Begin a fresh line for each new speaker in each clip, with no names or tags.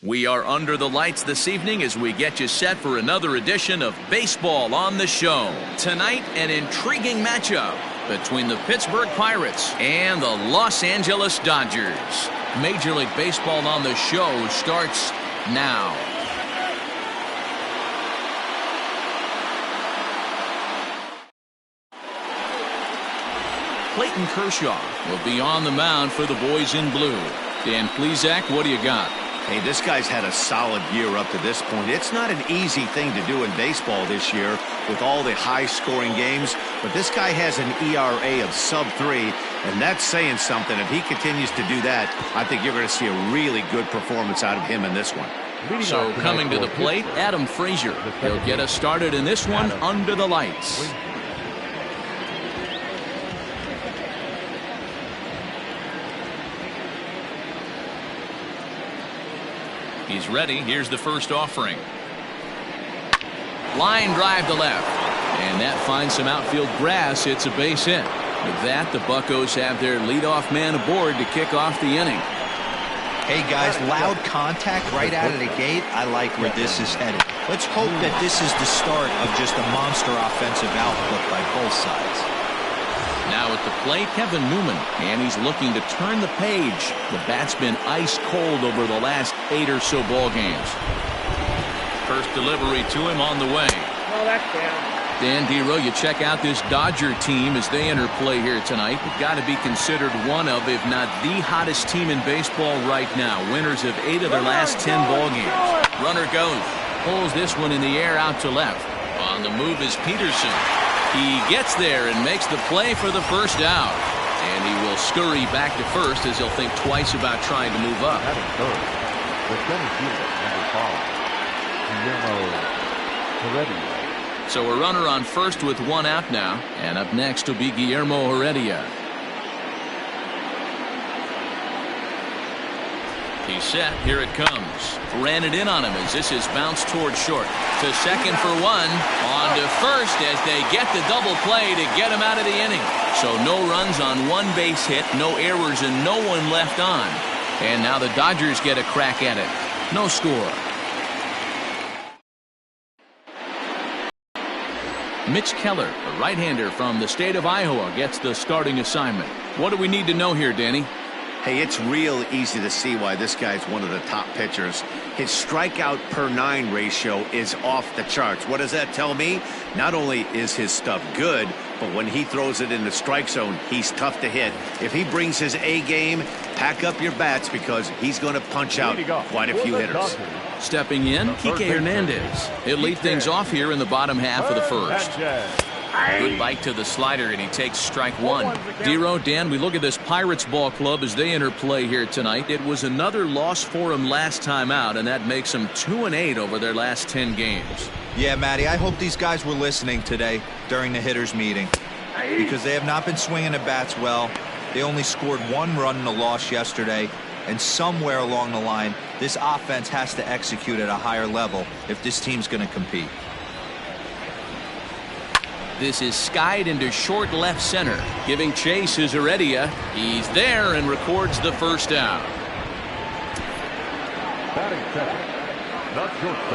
We are under the lights this evening as we get you set for another edition of Baseball on the Show. Tonight, an intriguing matchup between the Pittsburgh Pirates and the Los Angeles Dodgers. Major League Baseball on the Show starts now. Clayton Kershaw will be on the mound for the boys in blue. Dan Plesac, what do you got?
Hey, this guy's had a solid year up to this point. It's not an easy thing to do in baseball this year with all the high-scoring games, but this guy has an ERA of sub-3, and that's saying something. If he continues to do that, I think you're going to see a really good performance out of him in this one.
So coming to the plate, Adam Frazier. He'll get us started in this one under the lights. He's ready. Here's the first offering. Line drive to left. And that finds some outfield grass. It's a base hit. With that, the Buccos have their leadoff man aboard to kick off the inning.
Hey, guys, loud contact right out of the gate. I like where this is headed. Let's hope that this is the start of just a monster offensive output by both sides.
Now at the plate, Kevin Newman, and he's looking to turn the page. The bat's been ice cold over the last 8 or so ball games. First delivery to him on the way.
Oh, that's down.
Dan Dero, you check out this Dodger team as they enter play here tonight. They've got to be considered one of, if not the hottest team in baseball right now. Winners of 8 of their last 10 ball games. Runner goes. Pulls this one in the air out to left. On the move is Peterson. He gets there and makes the play for the first out. And he will scurry back to first as he'll think twice about trying to move up. So a runner on first with 1 out now. And up next will be Guillermo Heredia. He's set. Here it comes. Ran it in on him as this is bounced toward short. To second for 1. On to first as they get the double play to get him out of the inning. So no runs on 1 base hit, no errors, and no one left on. And now the Dodgers get a crack at it. No score. Mitch Keller, a right-hander from the state of Iowa, gets the starting assignment. What do we need to know here, Danny?
Hey, it's real easy to see why this guy's one of the top pitchers. His strikeout per 9 ratio is off the charts. What does that tell me? Not only is his stuff good, but when he throws it in the strike zone, he's tough to hit. If he brings his A game, pack up your bats because he's going to punch out quite a few hitters.
Stepping in, Kike Hernandez. He'll lead things off here in the bottom half of the first. Good bite to the slider, and he takes strike 1. Dero, Dan, we look at this Pirates ball club as they enter play here tonight. It was another loss for them last time out, and that makes them 2-8 over their last 10 games.
Yeah, Matty, I hope these guys were listening today during the hitters' meeting because they have not been swinging the bats well. They only scored 1 run in the loss yesterday, and somewhere along the line, this offense has to execute at a higher level if this team's going to compete.
This is skied into short left center. Giving chase is Heredia. He's there and records the first out.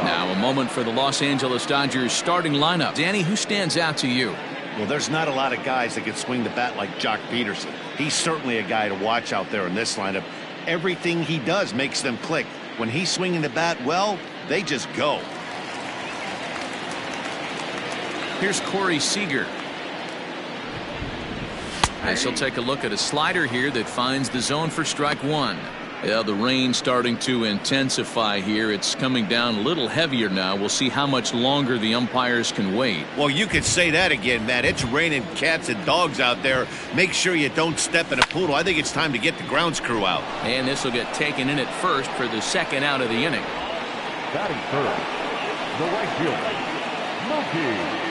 Now a moment for the Los Angeles Dodgers starting lineup. Danny, who stands out to you?
Well, there's not a lot of guys that can swing the bat like Jock Peterson. He's certainly a guy to watch out there in this lineup. Everything he does makes them click. When he's swinging the bat, well, they just go.
Here's Corey Seager. As he'll take a look at a slider here that finds the zone for strike 1. Yeah, the rain starting to intensify here. It's coming down a little heavier now. We'll see how much longer the umpires can wait.
Well, you could say that again, Matt. It's raining cats and dogs out there. Make sure you don't step in a poodle. I think it's time to get the grounds crew out.
And this will get taken in at first for the second out of the inning.
Batting first, the right fielder, Mookie.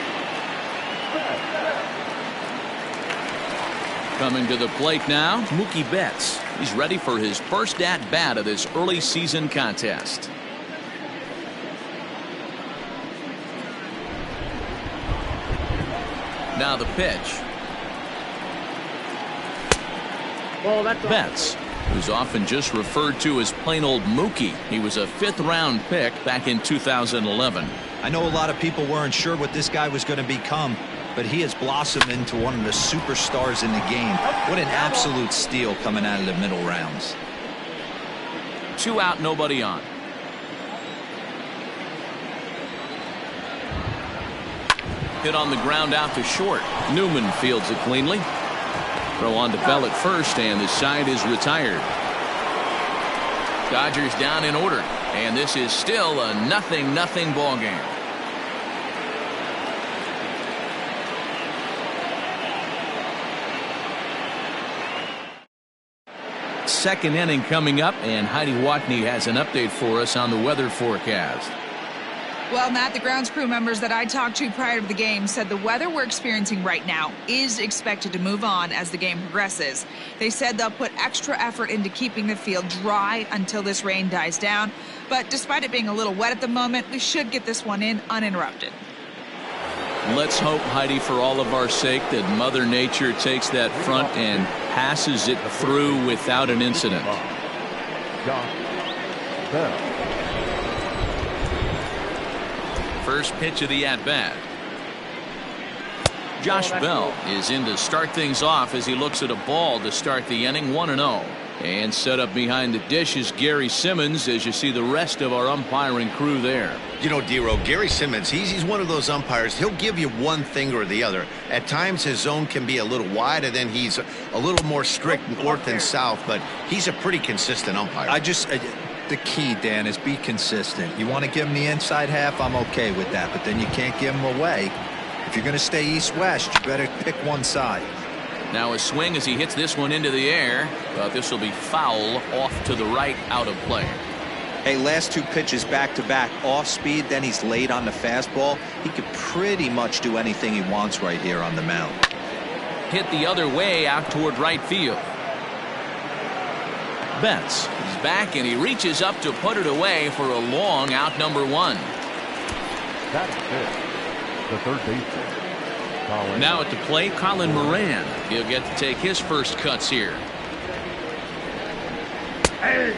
Coming to the plate now, Mookie Betts. He's ready for his first at-bat of this early season contest. Now the pitch.
Oh, that's
Betts who's often just referred to as plain old Mookie. He was a 5th-round pick back in 2011.
I know a lot of people weren't sure what this guy was going to become, but he has blossomed into one of the superstars in the game. What an absolute steal coming out of the middle rounds.
2 out, nobody on. Hit on the ground out to short. Newman fields it cleanly. Throw on to Bell at first, and the side is retired. Dodgers down in order, and this is still a 0-0 ball game. Second inning coming up, and Heidi Watney has an update for us on the weather forecast.
Well, Matt, the grounds crew members that I talked to prior to the game said the weather we're experiencing right now is expected to move on as the game progresses. They said they'll put extra effort into keeping the field dry until this rain dies down. But despite it being a little wet at the moment, we should get this one in uninterrupted.
Let's hope, Heidi, for all of our sake, that Mother Nature takes that front and passes it through without an incident. First pitch of the at-bat. Josh Bell is in to start things off as he looks at a ball to start the inning, 1-0. And set up behind the dish is Gary Simmons as you see the rest of our umpiring crew there.
You know, Dero, Gary Simmons, he's one of those umpires. He'll give you one thing or the other. At times his zone can be a little wide, and then he's a little more strict north and south, but he's a pretty consistent umpire.
The key, Dan, is be consistent. You want to give him the inside half, I'm okay with that, but then you can't give him away. If you're going to stay east-west, you better pick one side.
Now a swing as he hits this one into the air, but this will be foul off to the right, out of play.
Hey, last 2 pitches back-to-back, off speed, then he's late on the fastball. He could pretty much do anything he wants right here on the mound.
Hit the other way out toward right field. Betts is back and he reaches up to put it away for a long out, number 1.
That is it. The third baseman.
Now at the plate, Colin Moran. He'll get to take his first cuts here.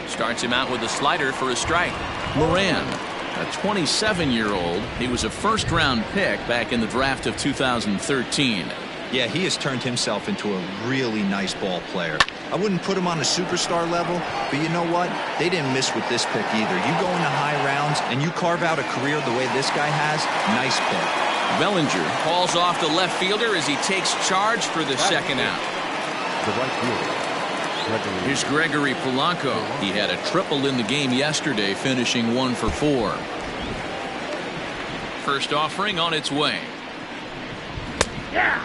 Starts him out with a slider for a strike. Moran, a 27-year-old. He was a first-round pick back in the draft of 2013.
Yeah, he has turned himself into a really nice ball player. I wouldn't put him on a superstar level, but you know what? They didn't miss with this pick either. You go into high rounds and you carve out a career the way this guy has, nice pick.
Bellinger calls off the left fielder as he takes charge for the second out.
The right fielder.
Here's Gregory Polanco. He had a triple in the game yesterday, finishing 1 for 4. First offering on its way.
Yeah.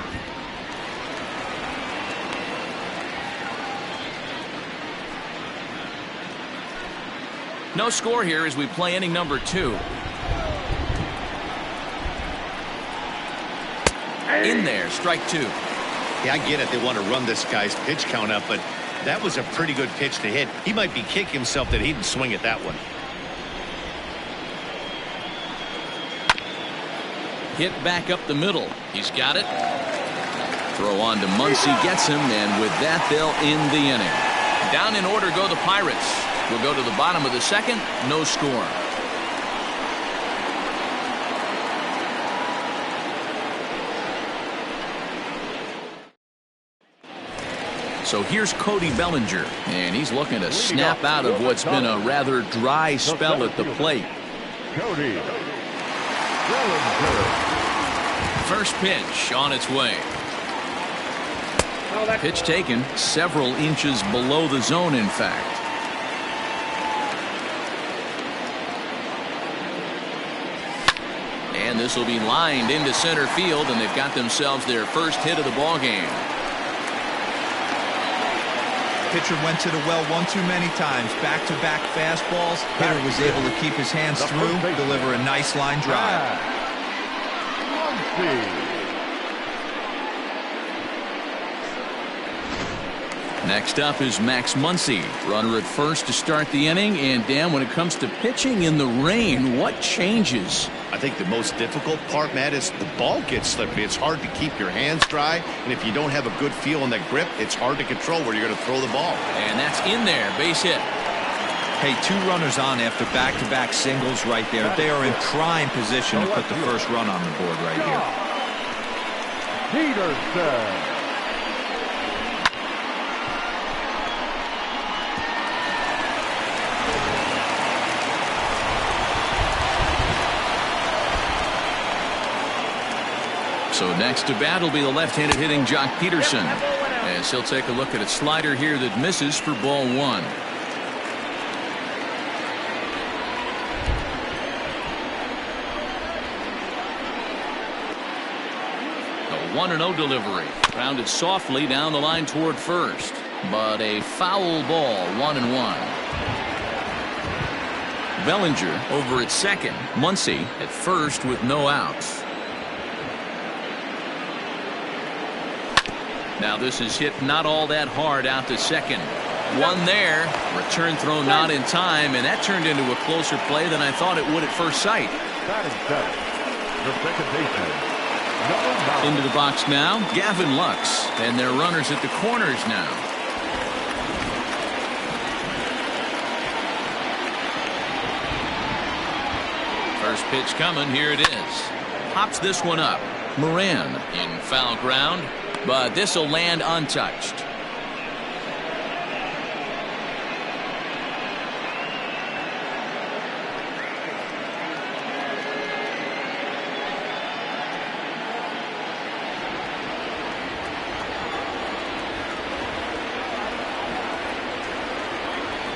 No score here as we play inning number 2. In there, strike 2.
Yeah, I get it. They want to run this guy's pitch count up, but that was a pretty good pitch to hit. He might be kicking himself that he didn't swing at that one.
Hit back up the middle. He's got it. Throw on to Muncy, gets him, and with that, they'll end the inning. Down in order go the Pirates. We'll go to the bottom of the second. No score. So here's Cody Bellinger, and he's looking to snap out of what's been a rather dry spell at the plate.
Cody Bellinger.
First pitch on its way. Pitch taken several inches below the zone, in fact. And this will be lined into center field, and they've got themselves their first hit of the ball game.
Pitcher went to the well one too many times. Back-to-back fastballs. Hitter was able to keep his hands through, deliver a nice line drive.
Next up is Max Muncy, runner at first to start the inning. And Dan, when it comes to pitching in the rain, what changes?
I think the most difficult part, Matt, is the ball gets slippery. It's hard to keep your hands dry, and if you don't have a good feel on that grip, it's hard to control where you're going to throw the ball.
And that's in there, base hit.
Hey, 2 runners on after back-to-back singles right there. They are in prime position to put the first run on the board right here.
Peterson.
So next to bat will be the left-handed hitting Jock Peterson, as he'll take a look at a slider here that misses for ball 1. A 1-0 delivery, grounded softly down the line toward first, but a foul ball, 1-1. Bellinger over at second, Muncy at first with no outs. Now this is hit not all that hard out to second. One there. Return throw not in time, and that turned into a closer play than I thought it would at first sight.
Batting center, the second baseman, number 9.
Into the box now, Gavin Lux, and their runners at the corners now. First pitch coming. Here it is. Pops this one up. Moran in foul ground, but this will land untouched.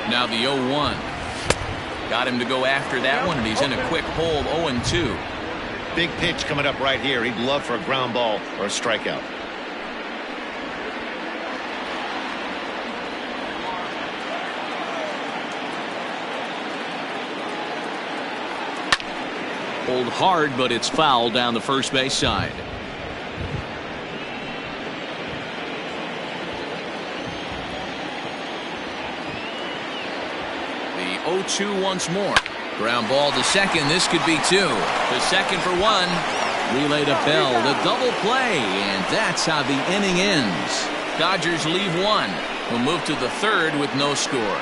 Now the 0-1. Got him to go after that one, and he's in a quick hole, 0-2.
Big pitch coming up right here. He'd love for a ground ball or a strikeout.
Hold hard, but it's foul down the first base side. The 0-2 once more. Ground ball to second. This could be 2. To second for 1. Relay to Bell. The double play. And that's how the inning ends. Dodgers leave 1. We'll move to the third with no score.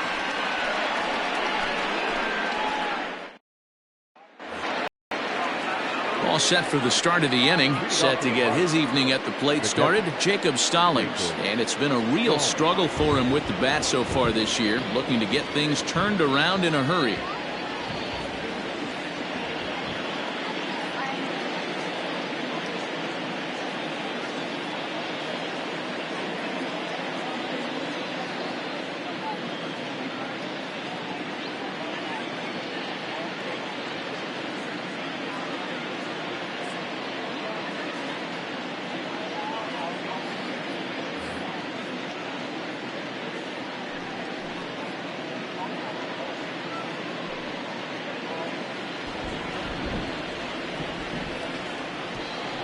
All set for the start of the inning. Set to get his evening at the plate started, Jacob Stallings. And it's been a real struggle for him with the bat so far this year. Looking to get things turned around in a hurry.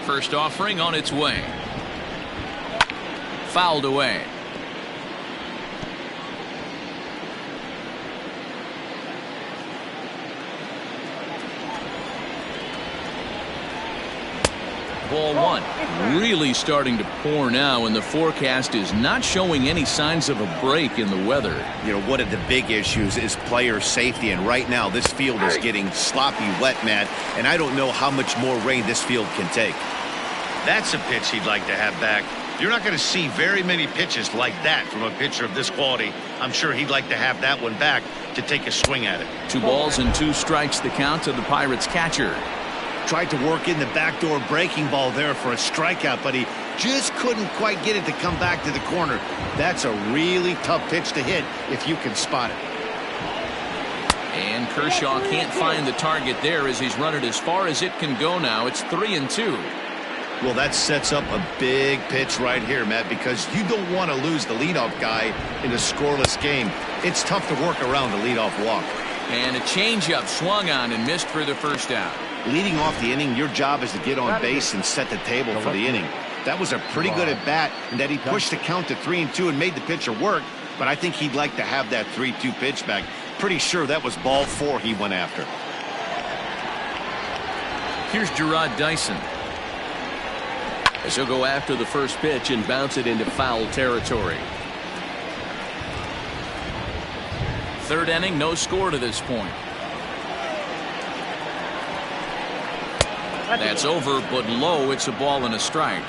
First offering on its way. Fouled away. Ball 1. Really starting to pour now, and the forecast is not showing any signs of a break in the weather.
You know, one of the big issues is player safety, and right now this field is getting sloppy wet, Matt, and I don't know how much more rain this field can take. That's a pitch he'd like to have back. You're not going to see very many pitches like that from a pitcher of this quality. I'm sure he'd like to have that one back to take a swing at it.
2 balls and 2 strikes the count to the Pirates catcher.
Tried to work in the backdoor breaking ball there for a strikeout, but he just couldn't quite get it to come back to the corner. That's a really tough pitch to hit if you can spot it.
And Kershaw can't find the target there as he's run it as far as it can go now. It's 3-2.
Well, that sets up a big pitch right here, Matt, because you don't want to lose the leadoff guy in a scoreless game. It's tough to work around the leadoff walk.
And a changeup swung on and missed for the first out.
Leading off the inning, your job is to get on base and set the table for the inning. That was a pretty good at bat, and that he pushed the count to 3-2 and made the pitcher work. But I think he'd like to have that 3-2 pitch back. Pretty sure that was ball 4 he went after.
Here's Gerard Dyson. As he'll go after the first pitch and bounce it into foul territory. Third inning, no score to this point. That's over, but low. It's a ball and a strike.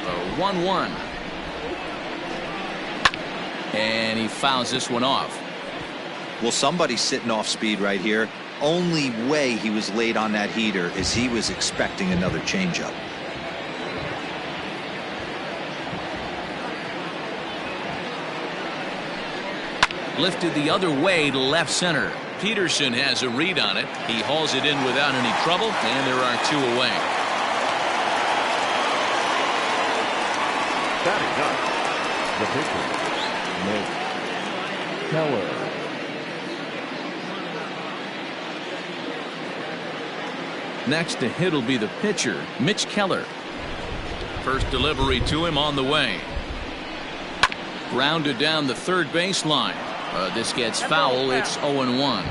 A 1-1. And he fouls this one off.
Well, somebody's sitting off speed right here. Only way he was late on that heater is he was expecting another changeup.
Lifted the other way to left center. Peterson has a read on it. He hauls it in without any trouble, and there are 2 away.
Batting up, the pitcher, Mitch Keller.
Next to hit will be the pitcher, Mitch Keller. First delivery to him on the way. Grounded down the third baseline. This gets foul. It's 0-1.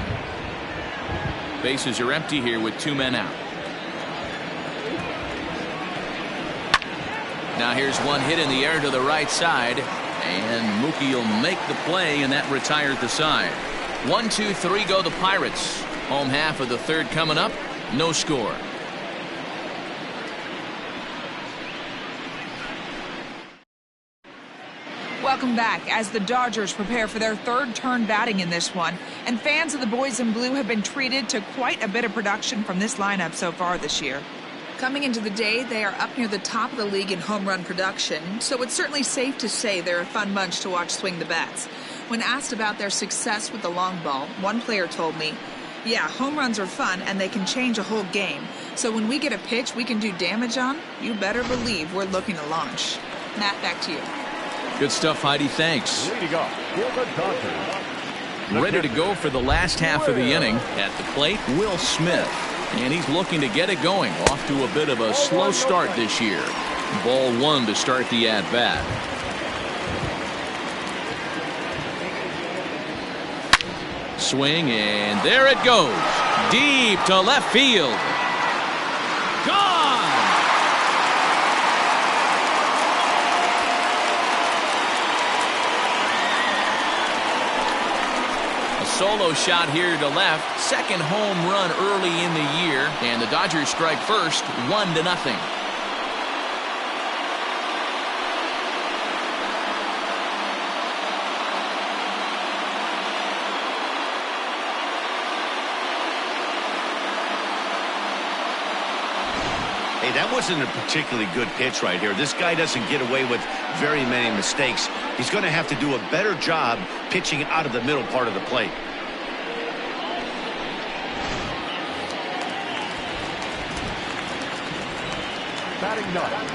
Bases are empty here with 2 men out. Now here's one hit in the air to the right side. And Mookie will make the play, and that retired the side. 1, 2, 3 go the Pirates. Home half of the third coming up. No score.
Welcome back as the Dodgers prepare for their third turn batting in this one. And fans of the boys in blue have been treated to quite a bit of production from this lineup so far this year. Coming into the day, they are up near the top of the league in home run production, so it's certainly safe to say they're a fun bunch to watch swing the bats. When asked about their success with the long ball, one player told me, "Yeah, home runs are fun and they can change a whole game. So when we get a pitch we can do damage on, you better believe we're looking to launch." Matt, back to you.
Good stuff, Heidi. Thanks.
Leading off for the Dodgers.
Ready to go for the last half of the inning. At the plate, Will Smith. And he's looking to get it going. Off to a bit of a slow start this year. Ball 1 to start the at-bat. Swing, and there it goes. Deep to left field. Gone! A solo shot here to left. Second home run early in the year. And the Dodgers strike first, 1-0.
Hey, that wasn't a particularly good pitch right here. This guy doesn't get away with very many mistakes. He's going to have to do a better job pitching out of the middle part of the plate.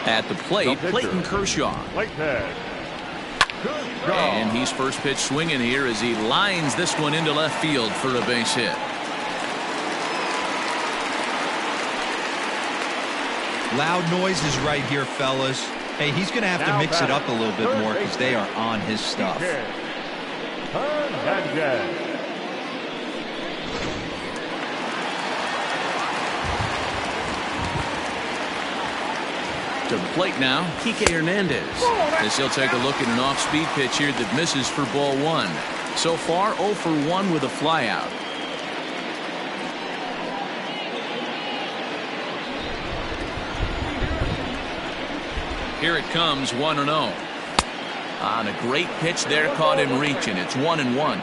At the plate, Clayton Kershaw. And he's first pitch swinging here as he lines this one into left field for a base hit.
Loud noises right here, fellas. Hey, he's going to have to mix it up a little bit more because they are on his stuff.
To the plate now, Kike Hernandez. As he'll take a look at an off-speed pitch here that misses for ball 1. So far, 0 for 1 with a flyout. Here it comes, 1-0. On a great pitch there, caught him reaching. It's 1-1.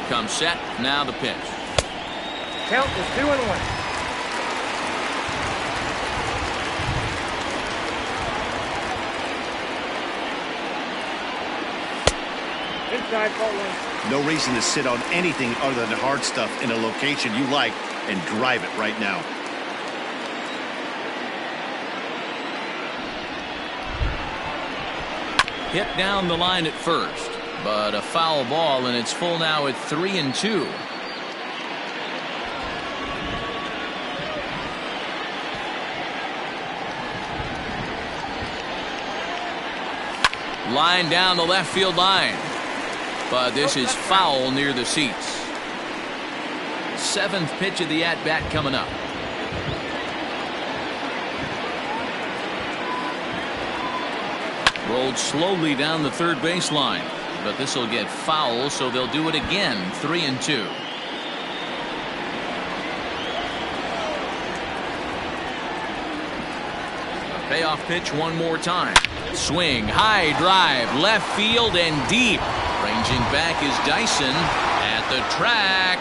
Comes set, now the pitch.
Count is 2-1. Outside, ball one.
No reason to sit on anything other than hard stuff in a location you like and drive it right now.
Hit down the line at first, but a foul ball, and it's full now at 3-2. Line down the left field line, but this is foul near the seats. 7th pitch of the at-bat coming up. Rolled slowly down the third baseline, but this will get foul, so they'll do it again. 3-2. Payoff pitch one more time. Swing, high drive, left field and deep. Ranging back is Dyson at the track.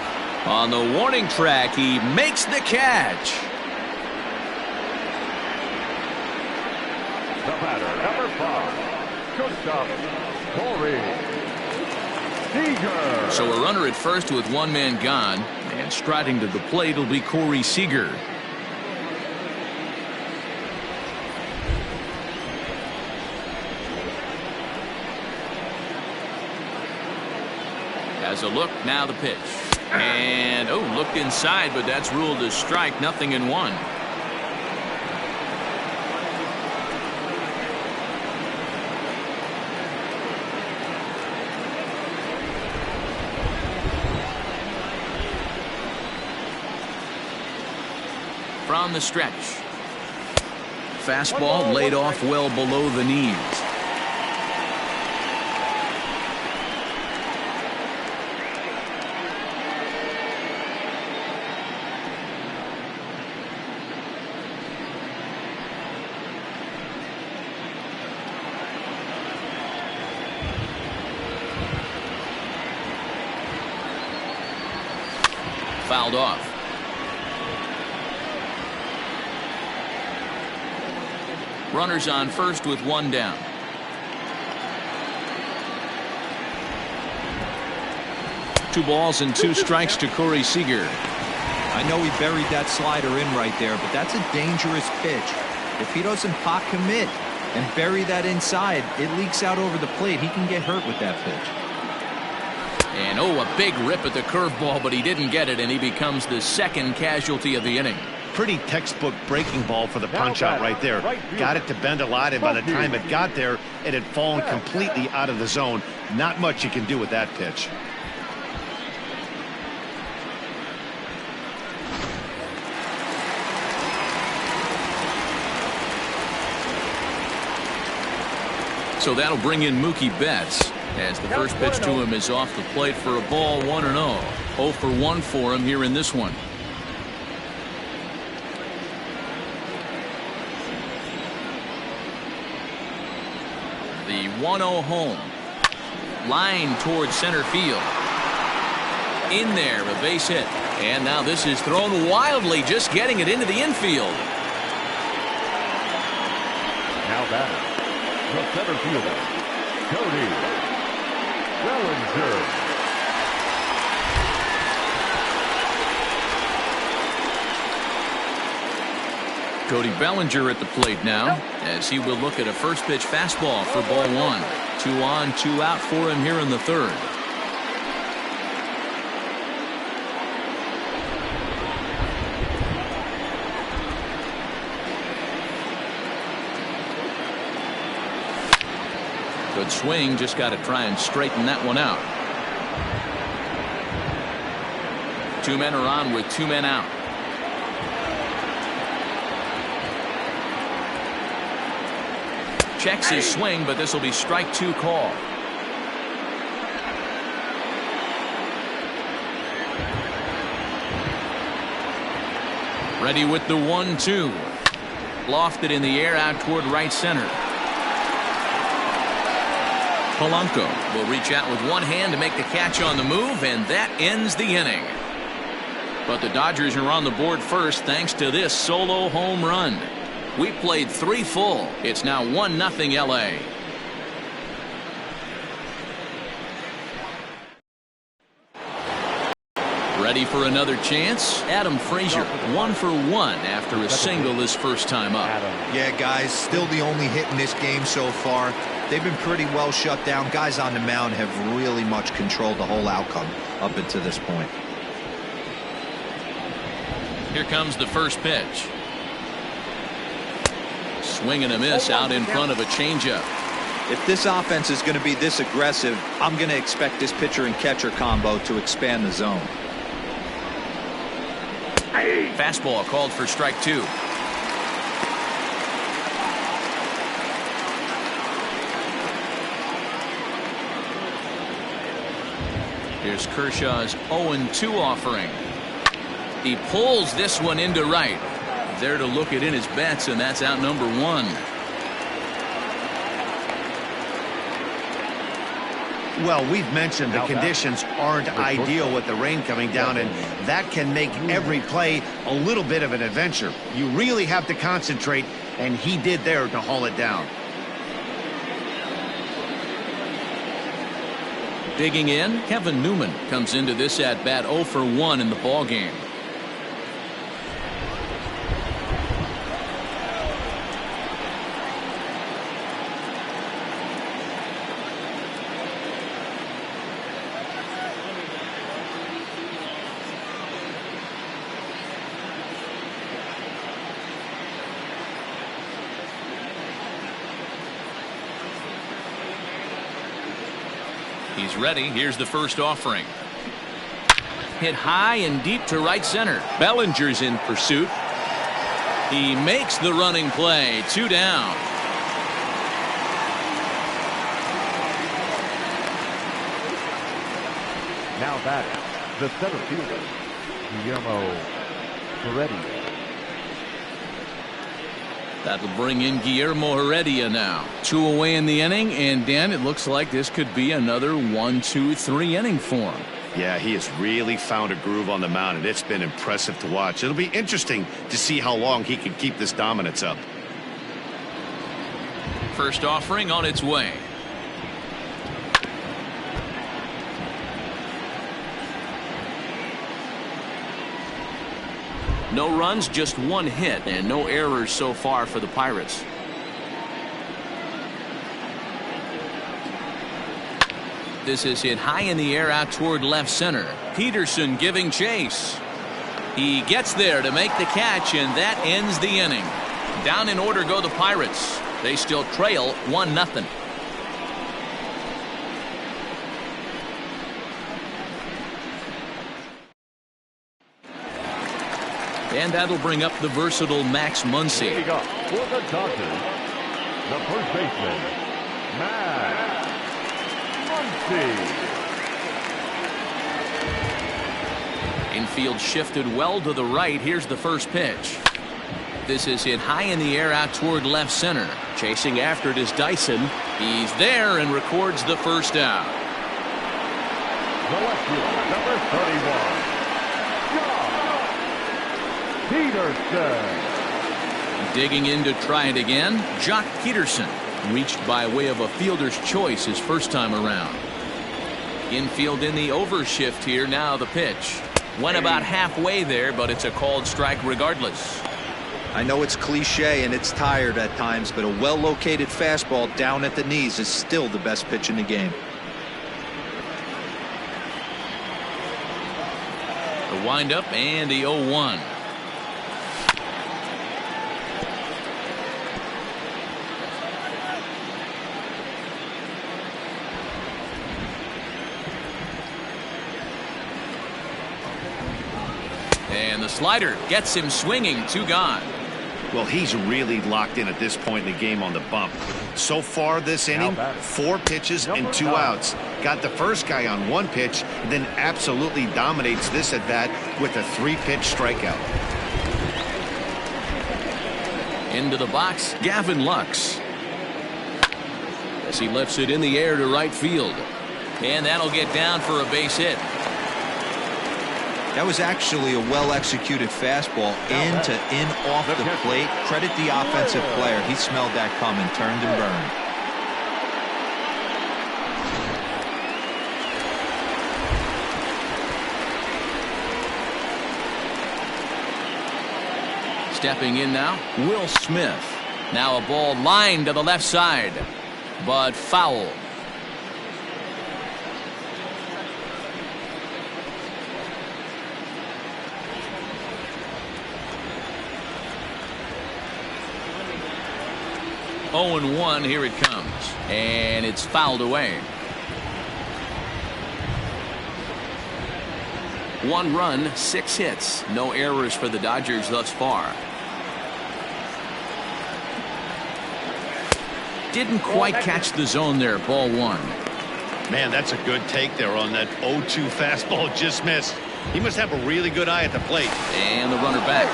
On the warning track, he makes the catch.
The batter, number 5, shortstop, Corey Seager.
So a runner at first with one man gone, and striding to the plate will be Corey Seager. Has a look, now the pitch. And, oh, looked inside, but that's ruled a strike, 0-1. From the stretch. Fastball laid off well below the knees. Fouled off. Runners on first with one down. Two balls and two strikes to Corey Seager.
I know he buried that slider in right there, but that's a dangerous pitch. If he doesn't pot commit and bury that inside, it leaks out over the plate. He can get hurt with that pitch.
And oh, a big rip at the curveball, but he didn't get it, and he becomes the second casualty of the inning.
Pretty textbook breaking ball for the punch out right there. Got it to bend a lot, and by the time it got there, it had fallen completely out of the zone. Not much you can do with that pitch.
So that'll bring in Mookie Betts, as the first pitch to him is off the plate for a ball, 1-0. 0 for 1 for him here in this one. The 1-0 home. Line towards center field. In there, a base hit. And now this is thrown wildly, just getting it into the infield.
Now batter, the center fielder, Cody Bellinger.
Cody Bellinger at the plate now, as he will look at a first pitch fastball for ball 1. 2 on, 2 out for him here in the third. Good swing, just got to try and straighten that one out. 2 men are on with 2 men out. Checks his swing, but this will be strike 2 call. Ready with the 1-2. Lofted in the air out toward right center. Polanco will reach out with one hand to make the catch on the move, and that ends the inning. But the Dodgers are on the board first thanks to this solo home run. We played 3 full. It's now 1-0 LA. Ready for another chance? Adam Frazier, 1 for 1 after a single his first time up.
Yeah, guys, still the only hit in this game so far. They've been pretty well shut down. Guys on the mound have really much controlled the whole outcome up until this point.
Here comes the first pitch. Swing and a miss out in front of a changeup.
If this offense is going to be this aggressive, I'm going to expect this pitcher and catcher combo to expand the zone.
Fastball called for strike 2. Here's Kershaw's 0-2 offering. He pulls this one into right. There to look it in his bets, and that's out number 1.
Well, we've mentioned the conditions aren't ideal with the rain coming down, and that can make every play a little bit of an adventure. You really have to concentrate, and he did there to haul it down.
Digging in, Kevin Newman comes into this at bat 0 for 1 in the ball game. He's ready. Here's the first offering. Hit high and deep to right center. Bellinger's in pursuit. He makes the running play. 2 down.
Now batting, the center fielder, Guillermo Heredia.
That'll bring in Guillermo Heredia now. 2 away in the inning, and Dan, it looks like this could be another 1-2-3 inning for him.
Yeah, he has really found a groove on the mound, and it's been impressive to watch. It'll be interesting to see how long he can keep this dominance up.
First offering on its way. No runs, just 1 hit, and no errors so far for the Pirates. This is hit high in the air out toward left center. Peterson giving chase. He gets there to make the catch, and that ends the inning. Down in order go the Pirates. They still trail 1-0. And that'll bring up the versatile Max Muncy.
Leading up for the Dodgers, the first baseman, Max Muncy.
Infield shifted well to the right. Here's the first pitch. This is hit high in the air out toward left center. Chasing after it is Dyson. He's there and records the first out.
The left fielder, number 31. Peterson.
Digging in to try it again. Jock Peterson reached by way of a fielder's choice his first time around. Infield in the overshift here. Now the pitch. Went about halfway there, but it's a called strike regardless.
I know it's cliche and it's tired at times, but a well-located fastball down at the knees is still the best pitch in the game.
The windup and the 0-1. And the slider gets him swinging. 2 gone.
Well, he's really locked in at this point in the game on the bump. So far this inning, 4 pitches and 2 outs. Got the first guy on 1 pitch, and then absolutely dominates this at bat with a 3-pitch strikeout.
Into the box, Gavin Lux. As he lifts it in the air to right field. And that'll get down for a base hit.
That was actually a well-executed fastball in to in off the plate. Credit the offensive player. He smelled that coming, turned and burned.
Stepping in now, Will Smith. Now a ball lined to the left side, but foul. Oh, and 1, here it comes, and it's fouled away. 1 run, 6 hits, no errors for the Dodgers thus far. Didn't quite catch the zone there. Ball 1.
Man, that's a good take there on that 0-2 fastball. Just missed. He must have a really good eye at the plate.
And the runner back.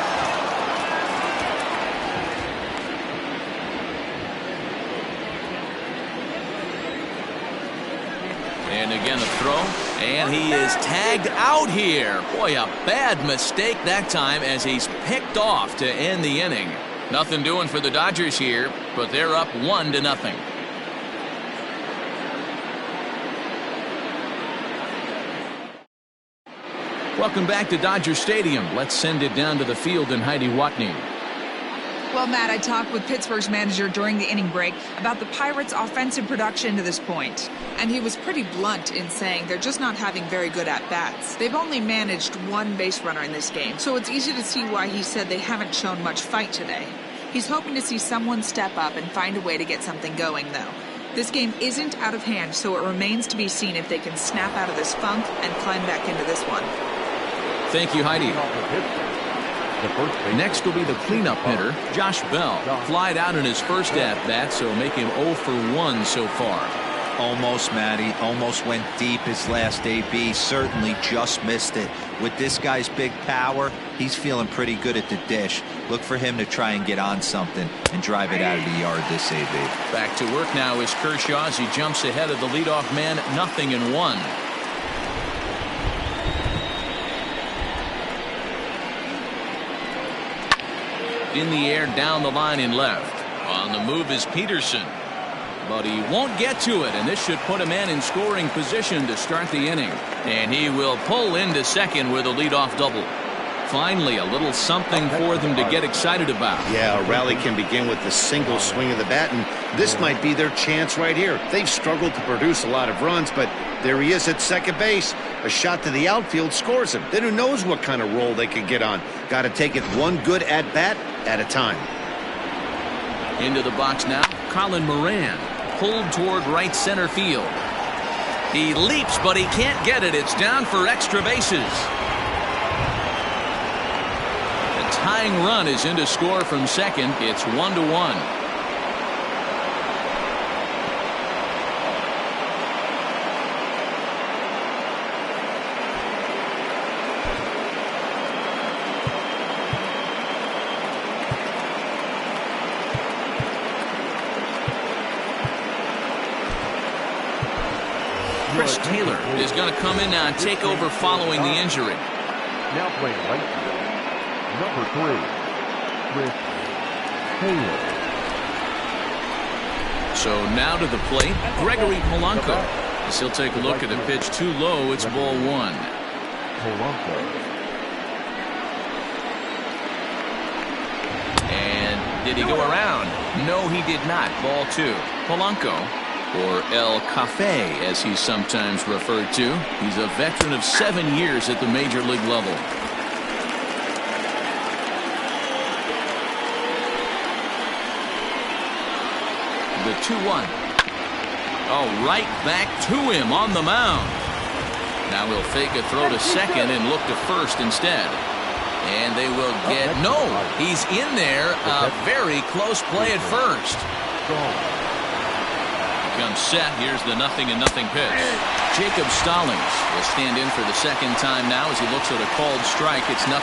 And again a throw. And he is tagged out here. Boy, a bad mistake that time as he's picked off to end the inning. Nothing doing for the Dodgers here, but they're up 1-0. Welcome back to Dodger Stadium. Let's send it down to the field and Heidi Watney.
Well, Matt, I talked with Pittsburgh's manager during the inning break about the Pirates' offensive production to this point. And he was pretty blunt in saying they're just not having very good at-bats. They've only managed 1 base runner in this game, so it's easy to see why he said they haven't shown much fight today. He's hoping to see someone step up and find a way to get something going, though. This game isn't out of hand, so it remains to be seen if they can snap out of this funk and climb back into this one.
Thank you, Heidi. Next will be the cleanup hitter, Josh Bell. Flied out in his first at-bat, so make him 0 for 1 so far.
Almost, Matty. Almost went deep his last AB. Certainly just missed it. With this guy's big power, he's feeling pretty good at the dish. Look for him to try and get on something and drive it out of the yard this AB.
Back to work now is Kershaw as he jumps ahead of the leadoff man, 0-1. In the air, down the line in left. On the move is Peterson. But he won't get to it, and this should put a man in scoring position to start the inning. And he will pull into second with a leadoff double. Finally, a little something for them to get excited about.
Yeah, a rally can begin with the single swing of the bat, and this might be their chance right here. They've struggled to produce a lot of runs, but there he is at second base. A shot to the outfield scores him. Then who knows what kind of roll they could get on. Got to take it one good at-bat at a time.
Into the box now, Colin Moran. Pulled toward right center field. He leaps, but he can't get it. It's down for extra bases. The tying run is in to score from second. It's 1-1. Chris Taylor is going to come in now and take over following the injury.
Now playing right field, number 3, Chris Taylor.
So now to the plate, Gregory Polanco. As he'll take a look at a pitch too low, it's ball 1.
Polanco.
And did he go around? No, he did not. Ball 2. Polanco, or El Cafe, as he's sometimes referred to. He's a veteran of 7 years at the major league level. The 2-1. Oh, right back to him on the mound. Now he'll fake a throw to second and look to first instead. And they will get... No, he's in there. A very close play at first. Comes set. Here's the 0-0 pitch. Jacob Stallings will stand in for the second time now as he looks at a called strike. It's 0-1.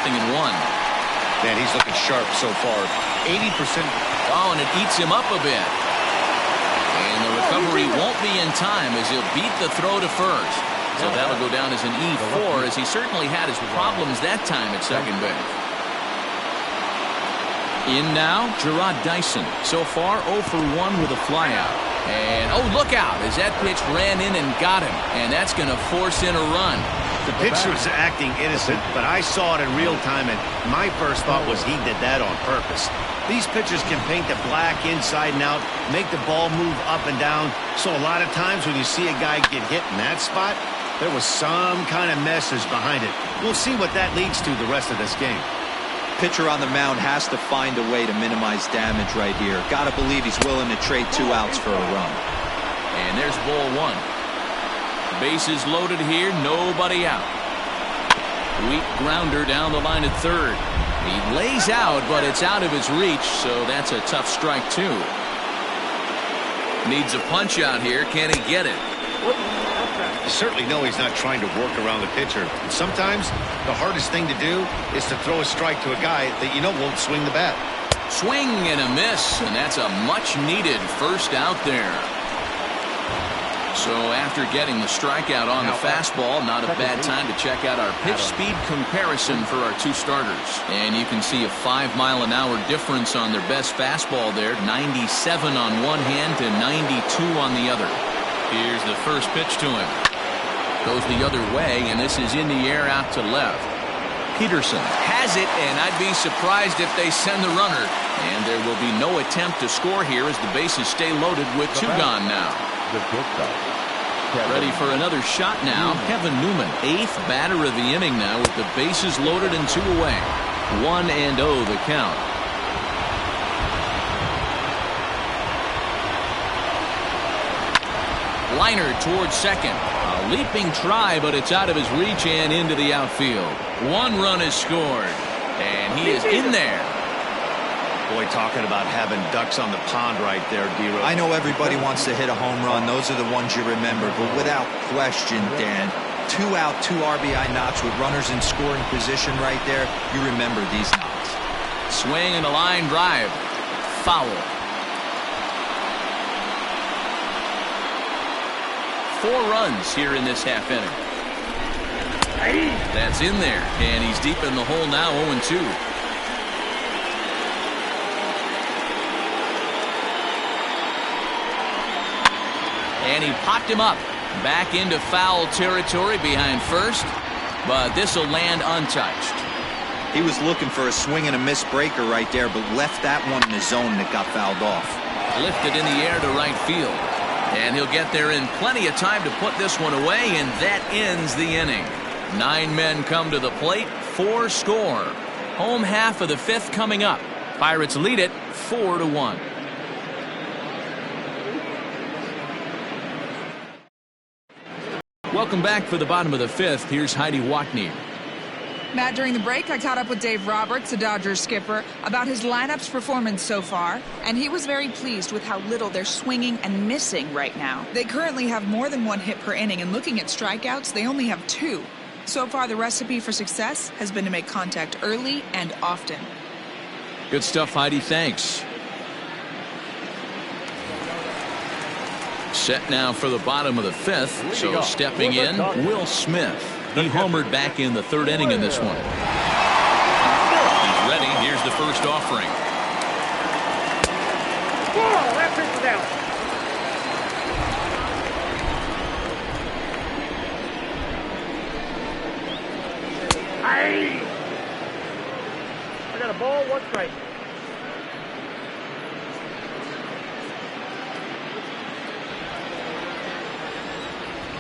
Man, he's looking sharp so far. 80%.
Oh, and it eats him up a bit. And the recovery won't be in time as he'll beat the throw to first. So that'll go down as an E4, as he certainly had his problems that time at second base. In now, Gerard Dyson. So far, 0 for 1 with a flyout. And, oh, look out, as that pitch ran in and got him. And that's going to force in a run.
The pitcher was acting innocent, but I saw it in real time, and my first thought was he did that on purpose. These pitchers can paint the black inside and out, make the ball move up and down. So a lot of times when you see a guy get hit in that spot, there was some kind of message behind it. We'll see what that leads to the rest of this game.
Pitcher on the mound has to find a way to minimize damage right here. Gotta believe he's willing to trade 2 outs for a run.
And there's ball 1. Bases loaded here, nobody out. Weak grounder down the line at third. He lays out, but it's out of his reach, so that's a tough strike, too. Needs a punch out here. Can he get it?
You certainly know he's not trying to work around the pitcher. And sometimes the hardest thing to do is to throw a strike to a guy that you know won't swing the bat.
Swing and a miss, and that's a much-needed first out there. So after getting the strikeout on the fastball, not a bad time to check out our pitch speed comparison for our 2 starters. And you can see a 5-mile-an-hour difference on their best fastball there, 97 on one hand to 92 on the other. Here's the first pitch to him. Goes the other way, and this is in the air out to left. Peterson has it, and I'd be surprised if they send the runner. And there will be no attempt to score here as the bases stay loaded with 2 gone now. Ready for another shot now. Kevin Newman, 8th batter of the inning now with the bases loaded and 2 away. 1-0 the count. Liner towards second. A leaping try, but it's out of his reach and into the outfield. 1 run is scored, and he is in there.
Boy, talking about having ducks on the pond right there, D-Rose.
I know everybody wants to hit a home run. Those are the ones you remember. But without question, Dan, 2 out, 2 RBI knocks with runners in scoring position right there. You remember these knocks.
Swing and a line drive. Foul. 4 runs here in this half inning. That's in there, and he's deep in the hole now, 0-2. And he popped him up. Back into foul territory behind first, but this will land untouched.
He was looking for a swing and a miss breaker right there, but left that one in the zone that got fouled off.
Lifted in the air to right field. And he'll get there in plenty of time to put this one away, and that ends the inning. 9 men come to the plate, 4 score. Home half of the 5th coming up. Pirates lead it 4-1. Welcome back for the bottom of the 5th. Here's Heidi Watney.
Matt, during the break, I caught up with Dave Roberts, the Dodgers skipper, about his lineup's performance so far, and he was very pleased with how little they're swinging and missing right now. They currently have more than 1 hit per inning, and looking at strikeouts, they only have 2. So far, the recipe for success has been to make contact early and often.
Good stuff, Heidi. Thanks. Set now for the bottom of the 5th, so stepping in, Will Smith. He homered back in the 3rd inning in this one. He's ready. Here's the first offering.
Whoa, that pitch is out. Hey! I got a ball, 1 strike.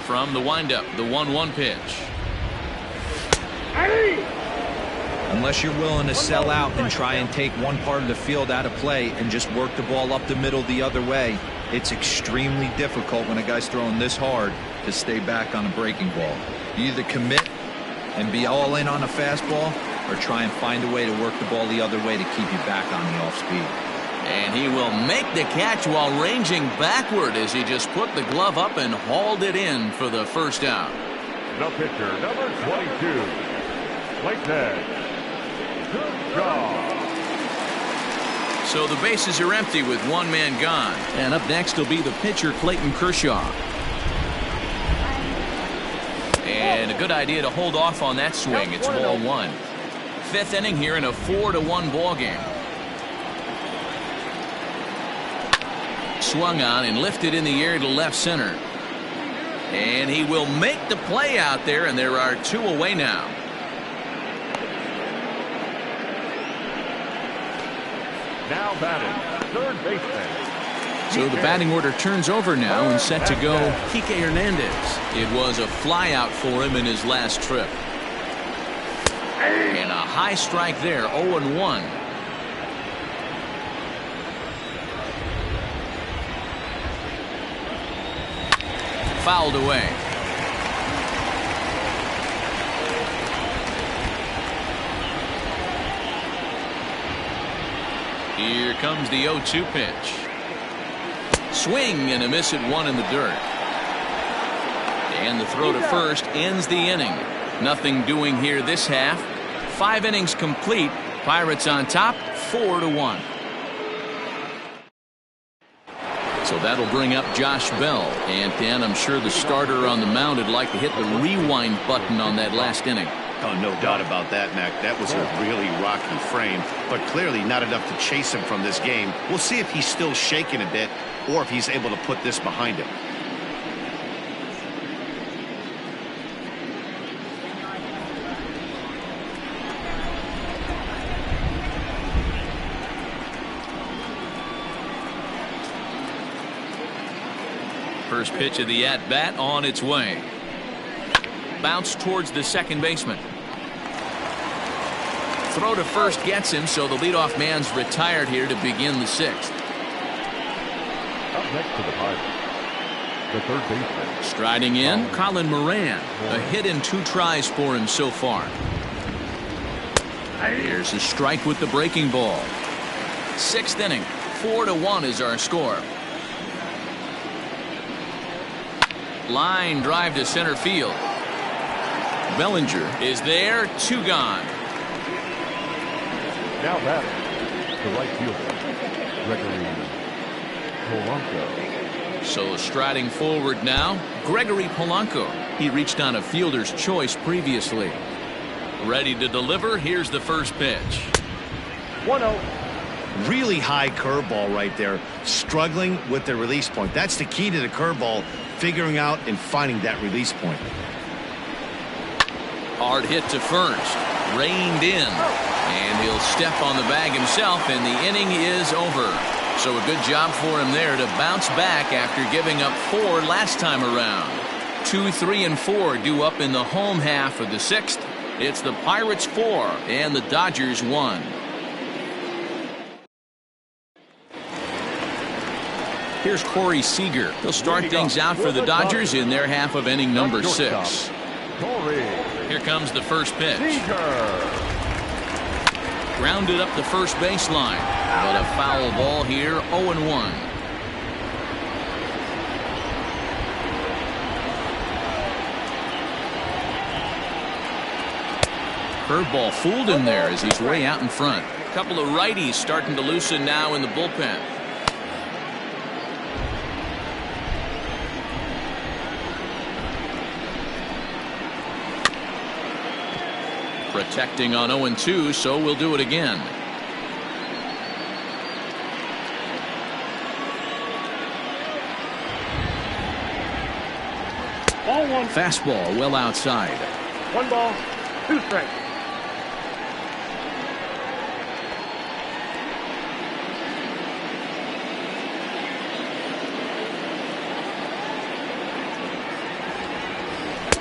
From the windup, the 1-1 pitch.
Unless you're willing to sell out and try and take one part of the field out of play and just work the ball up the middle the other way, it's extremely difficult when a guy's throwing this hard to stay back on a breaking ball. You either commit and be all in on a fastball or try and find a way to work the ball the other way to keep you back on the off speed.
And he will make the catch while ranging backward as he just put the glove up and hauled it in for the first out.
The pitcher, number 22. Like that. Good job.
So the bases are empty with 1 man gone. And up next will be the pitcher, Clayton Kershaw. And a good idea to hold off on that swing. It's ball 1. 5th inning here in a 4-1 ball game. Swung on and lifted in the air to left center. And he will make the play out there, and there are 2 away now.
Now batting, third baseman.
So the batting order turns over now and set to go Kike Hernandez. It was a fly out for him in his last trip. And a high strike there, 0-1. Fouled away. Here comes the 0-2 pitch. Swing and a miss at 1 in the dirt. And the throw to first ends the inning. Nothing doing here this half. 5 innings complete. Pirates on top, 4-1. So that'll bring up Josh Bell. And Dan, I'm sure the starter on the mound would like to hit the rewind button on that last inning.
Oh, no doubt about that, Mac. That was a really rocky frame, but clearly not enough to chase him from this game. We'll see if he's still shaking a bit or if he's able to put this behind him.
First pitch of the at-bat on its way. Bounce towards the second baseman. Throw to first gets him, so the leadoff man's retired here to begin the 6th.
Up next to the Pirates, the third baseman.
Striding in, Colin Moran. A hit in 2 tries for him so far. Here's a strike with the breaking ball. 6th inning, 4-1 is our score. Line drive to center field. Bellinger is there, 2 gone.
Now batting, the right fielder, Gregory Polanco.
So striding forward now, Gregory Polanco. He reached on a fielder's choice previously. Ready to deliver. Here's the first pitch.
1-0.
Really high curveball right there. Struggling with the release point. That's the key to the curveball, figuring out and finding that release point.
Hard hit to first. Reined in. And he'll step on the bag himself, and the inning is over. So a good job for him there to bounce back after giving up 4 last time around. 2, 3, and 4 due up in the home half of the 6th. It's the Pirates 4 and the Dodgers 1. Here's Corey Seager. He'll start things out for the Dodgers in their half of inning number 6. Here comes the first pitch. Grounded up the first baseline, but a foul ball here, 0-1. Curveball fooled him there as he's way out in front. A couple of righties starting to loosen now in the bullpen. Protecting on 0-2, so we'll do it again.
Ball 1.
Fastball well outside.
1 ball, 2 strikes.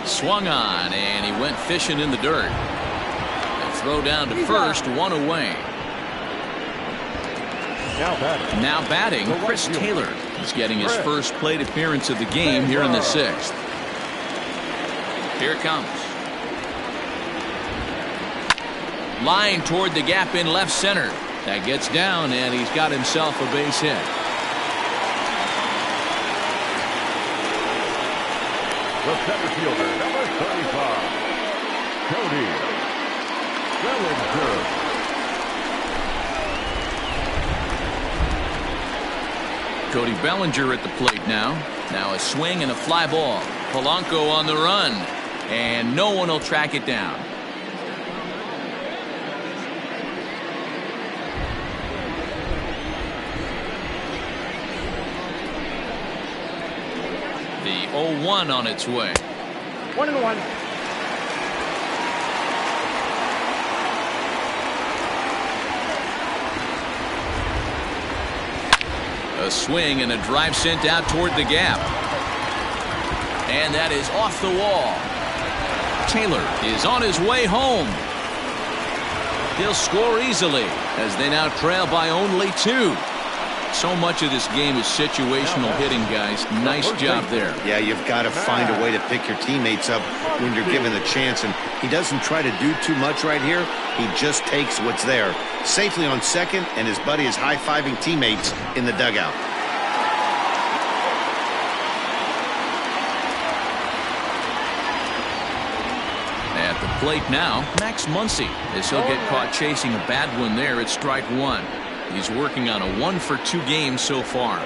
Swung on, and he went fishing in the dirt. A throw down to first, 1 away. Now batting, Chris Taylor. He's getting his first plate appearance of the game here in the 6th. Here it comes. Line toward the gap in left center. That gets down, and he's got himself a base hit.
The center fielder, number 35, Cody Bellinger.
Cody Bellinger at the plate now. Now a swing and a fly ball. Polanco on the run, and no one will track it down. The 0-1 on its way.
1-1.
A swing and a drive sent out toward the gap. And that is off the wall. Taylor is on his way home. He'll score easily as they now trail by only 2. So much of this game is situational hitting, guys. Nice job there.
Yeah, you've got to find a way to pick your teammates up when you're given the chance, and he doesn't try to do too much right here. He just takes what's there. Safely on second, and his buddy is high-fiving teammates in the dugout.
At the plate now, Max Muncy, as he'll get caught chasing a bad one there at strike 1. He's working on a 1-for-2 game so far.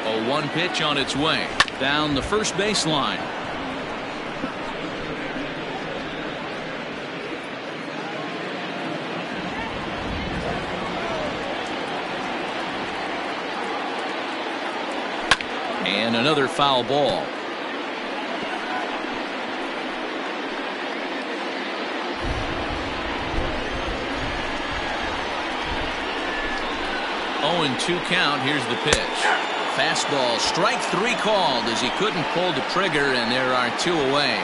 A 1 pitch on its way down the first baseline. And another foul ball. Oh, and 2 count. Here's the pitch. Fastball, strike 3 called as he couldn't pull the trigger, and there are 2 away.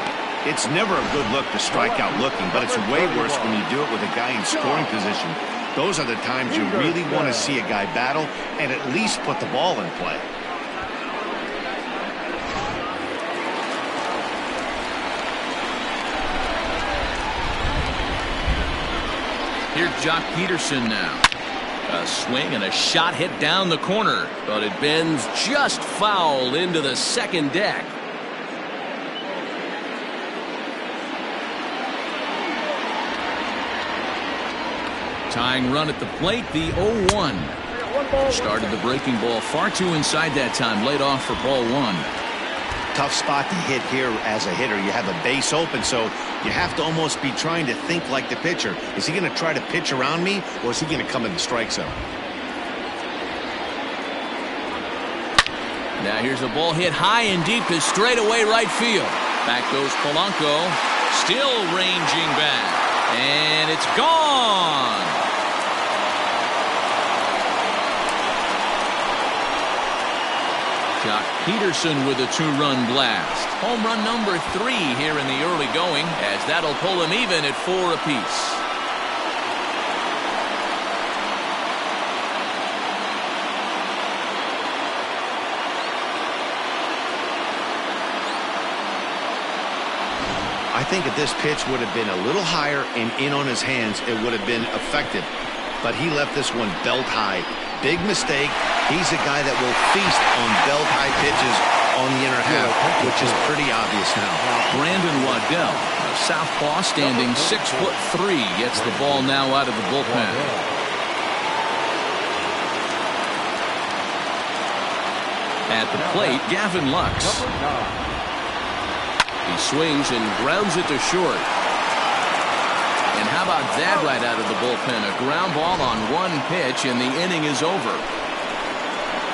It's never a good look to strike out looking, but it's way worse when you do it with a guy in scoring position. Those are the times you really want to see a guy battle and at least put the ball in play.
Here's Jock Peterson now. A swing and a shot hit down the corner, but it bends just foul into the second deck. Tying run at the plate, the 0-1. Started the breaking ball far too inside that time, laid off for ball 1.
Tough spot to hit here as a hitter. You have a base open, so you have to almost be trying to think like the pitcher. Is he going to try to pitch around me, or is he going to come in the strike zone?
Now here's a ball hit high and deep to straightaway right field. Back goes Polanco, still ranging back, and it's gone. Jock Peterson with a 2-run blast. Home run number 3 here in the early going, as that'll pull him even at 4 apiece.
I think if this pitch would have been a little higher and in on his hands, it would have been effective. But he left this one belt high. Big mistake. He's a guy that will feast on belt high pitches on the inner half, which is pretty obvious now.
Brandon Waddell, a southpaw standing 6'3", gets the ball now out of the bullpen. At the plate, Gavin Lux. He swings and grounds it to short. And how about that right out of the bullpen? A ground ball on 1 pitch, and the inning is over.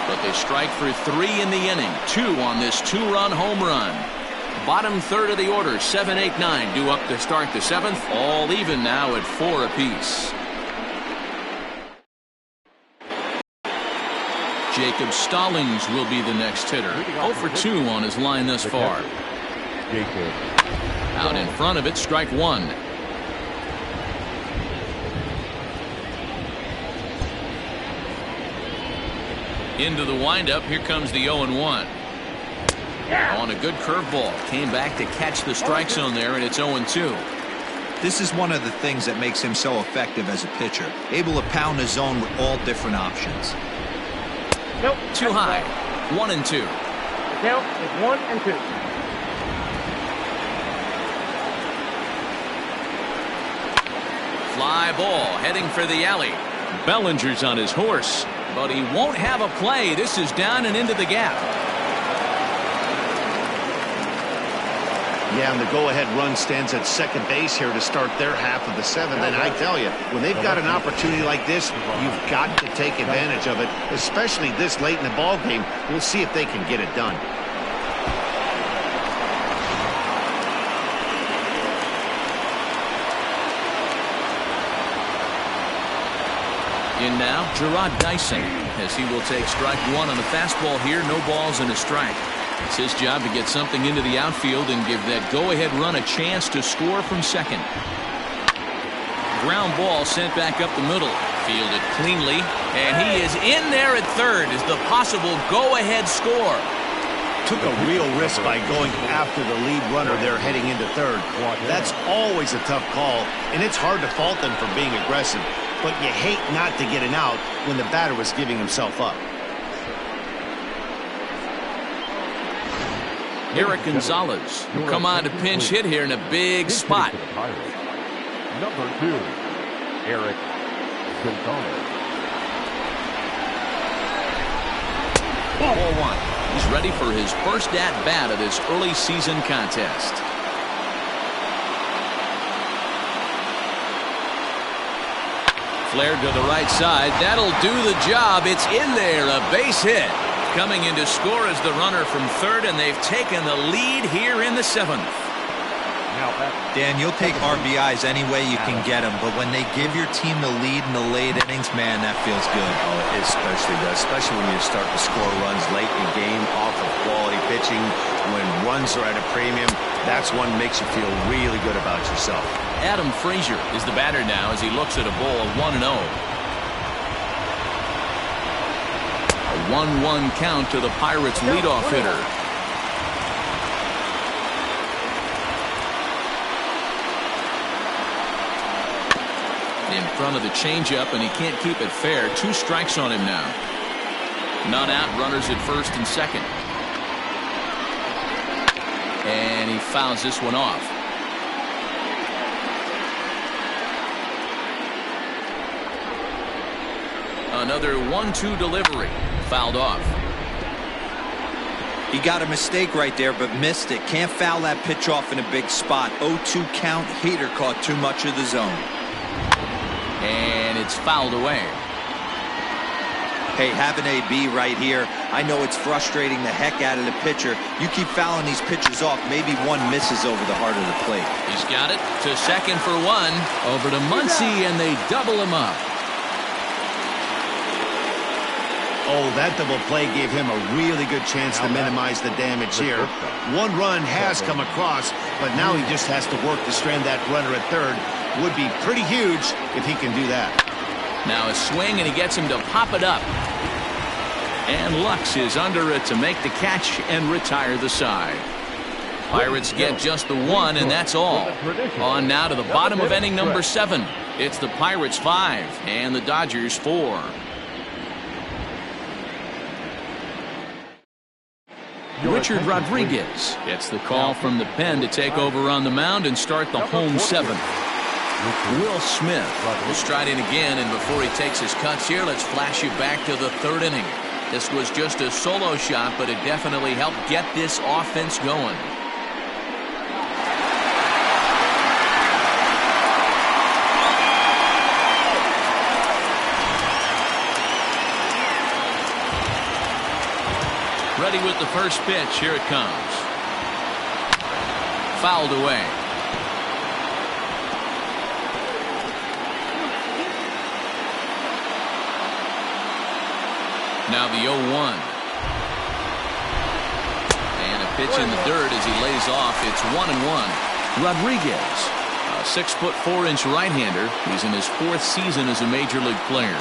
But they strike for 3 in the inning. 2 on this 2-run home run. Bottom third of the order, 7, 8, 9 due up to start the 7th. All even now at 4 apiece. Jacob Stallings will be the next hitter. 0 for 2 on his line thus far. Out in front of it, strike 1. Into the windup, here comes the 0-1. On a good curveball, came back to catch the strike zone there, and it's 0-2.
This is one of the things that makes him so effective as a pitcher, able to pound the zone with all different options.
Nope.
Too high. 1-2.
Count is 1 and 2.
Fly ball heading for the alley. Bellinger's on his horse, but he won't have a play. This is down and into the gap.
Yeah, and the go-ahead run stands at second base here to start their half of the seventh. And I tell you, when they've got an opportunity like this, you've got to take advantage of it, especially this late in the ball game. We'll see if they can get it done.
In now, Gerard Dyson, as he will take strike one on the fastball here. No balls and a strike. It's his job to get something into the outfield and give that go-ahead run a chance to score from second. Ground ball sent back up the middle. Fielded cleanly, and he is in there at third as the possible go-ahead score.
Took a real risk by going after the lead runner there heading into third. That's always a tough call, and it's hard to fault them for being aggressive. But you hate not to get an out when the batter was giving himself up.
Eric Gonzalez will come on to pinch hit here in a big spot.
Number 2, Eric Gonzalez.
Ball one. He's ready for his first at-bat of this early season contest. Flared to the right side. That'll do the job. It's in there. A base hit. Coming in to score is the runner from third, and they've taken the lead here in the seventh.
Dan, you'll take RBIs any way you can get them, but when they give your team the lead in the late innings, man, that feels good.
Oh, it especially does, especially when you start to score runs late in the game off of quality pitching. When runs are at a premium, that's one that makes you feel really good about yourself.
Adam Frazier is the batter now as he looks at a ball of 1-0. A 1-1 count to the Pirates' leadoff hitter. In front of the changeup, and he can't keep it fair. 2 strikes on him now. None out, runners at first and second. And he fouls this one off. Another 1-2 delivery. Fouled off.
He got a mistake right there, but missed it. Can't foul that pitch off in a big spot. 0-2 count. Hader caught too much of the zone.
And it's fouled away.
Hey, have an AB right here. I know it's frustrating the heck out of the pitcher. You keep fouling these pitches off, maybe one misses over the heart of the plate.
He's got it to second for one. Over to Muncy, and they double him up.
Oh, that double play gave him a really good chance to minimize the damage here. 1 run has come across, but now he just has to work to strand that runner at third. Would be pretty huge if he can do that.
Now a swing, and he gets him to pop it up. And Lux is under it to make the catch and retire the side. Pirates get just the 1, and that's all. On now to the bottom of inning number 7. It's the Pirates 5 and the Dodgers 4. Richard Rodriguez gets the call from the pen to take over on the mound and start the home 7th. Will Smith will stride in again, and before he takes his cuts here, let's flash you back to the 3rd inning. This was just a solo shot, but it definitely helped get this offense going. Ready with the first pitch. Here it comes. Fouled away. Now the 0-1. And a pitch in the dirt as he lays off. It's 1-1. Rodriguez, a 6'4" right-hander. He's in his 4th season as a major league player.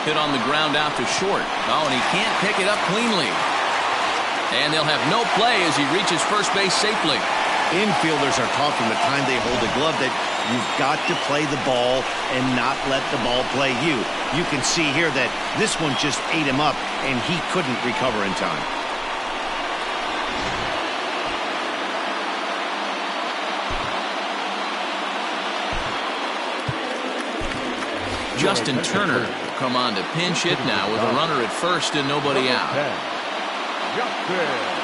Hit on the ground out to short. Oh, and he can't pick it up cleanly. And they'll have no play as he reaches first base safely.
Infielders are taught from the time they hold the glove that you've got to play the ball and not let the ball play you. You can see here that this one just ate him up, and he couldn't recover in time.
Justin Turner come on to pinch hit now with a runner at first and nobody out.
Justin Turner.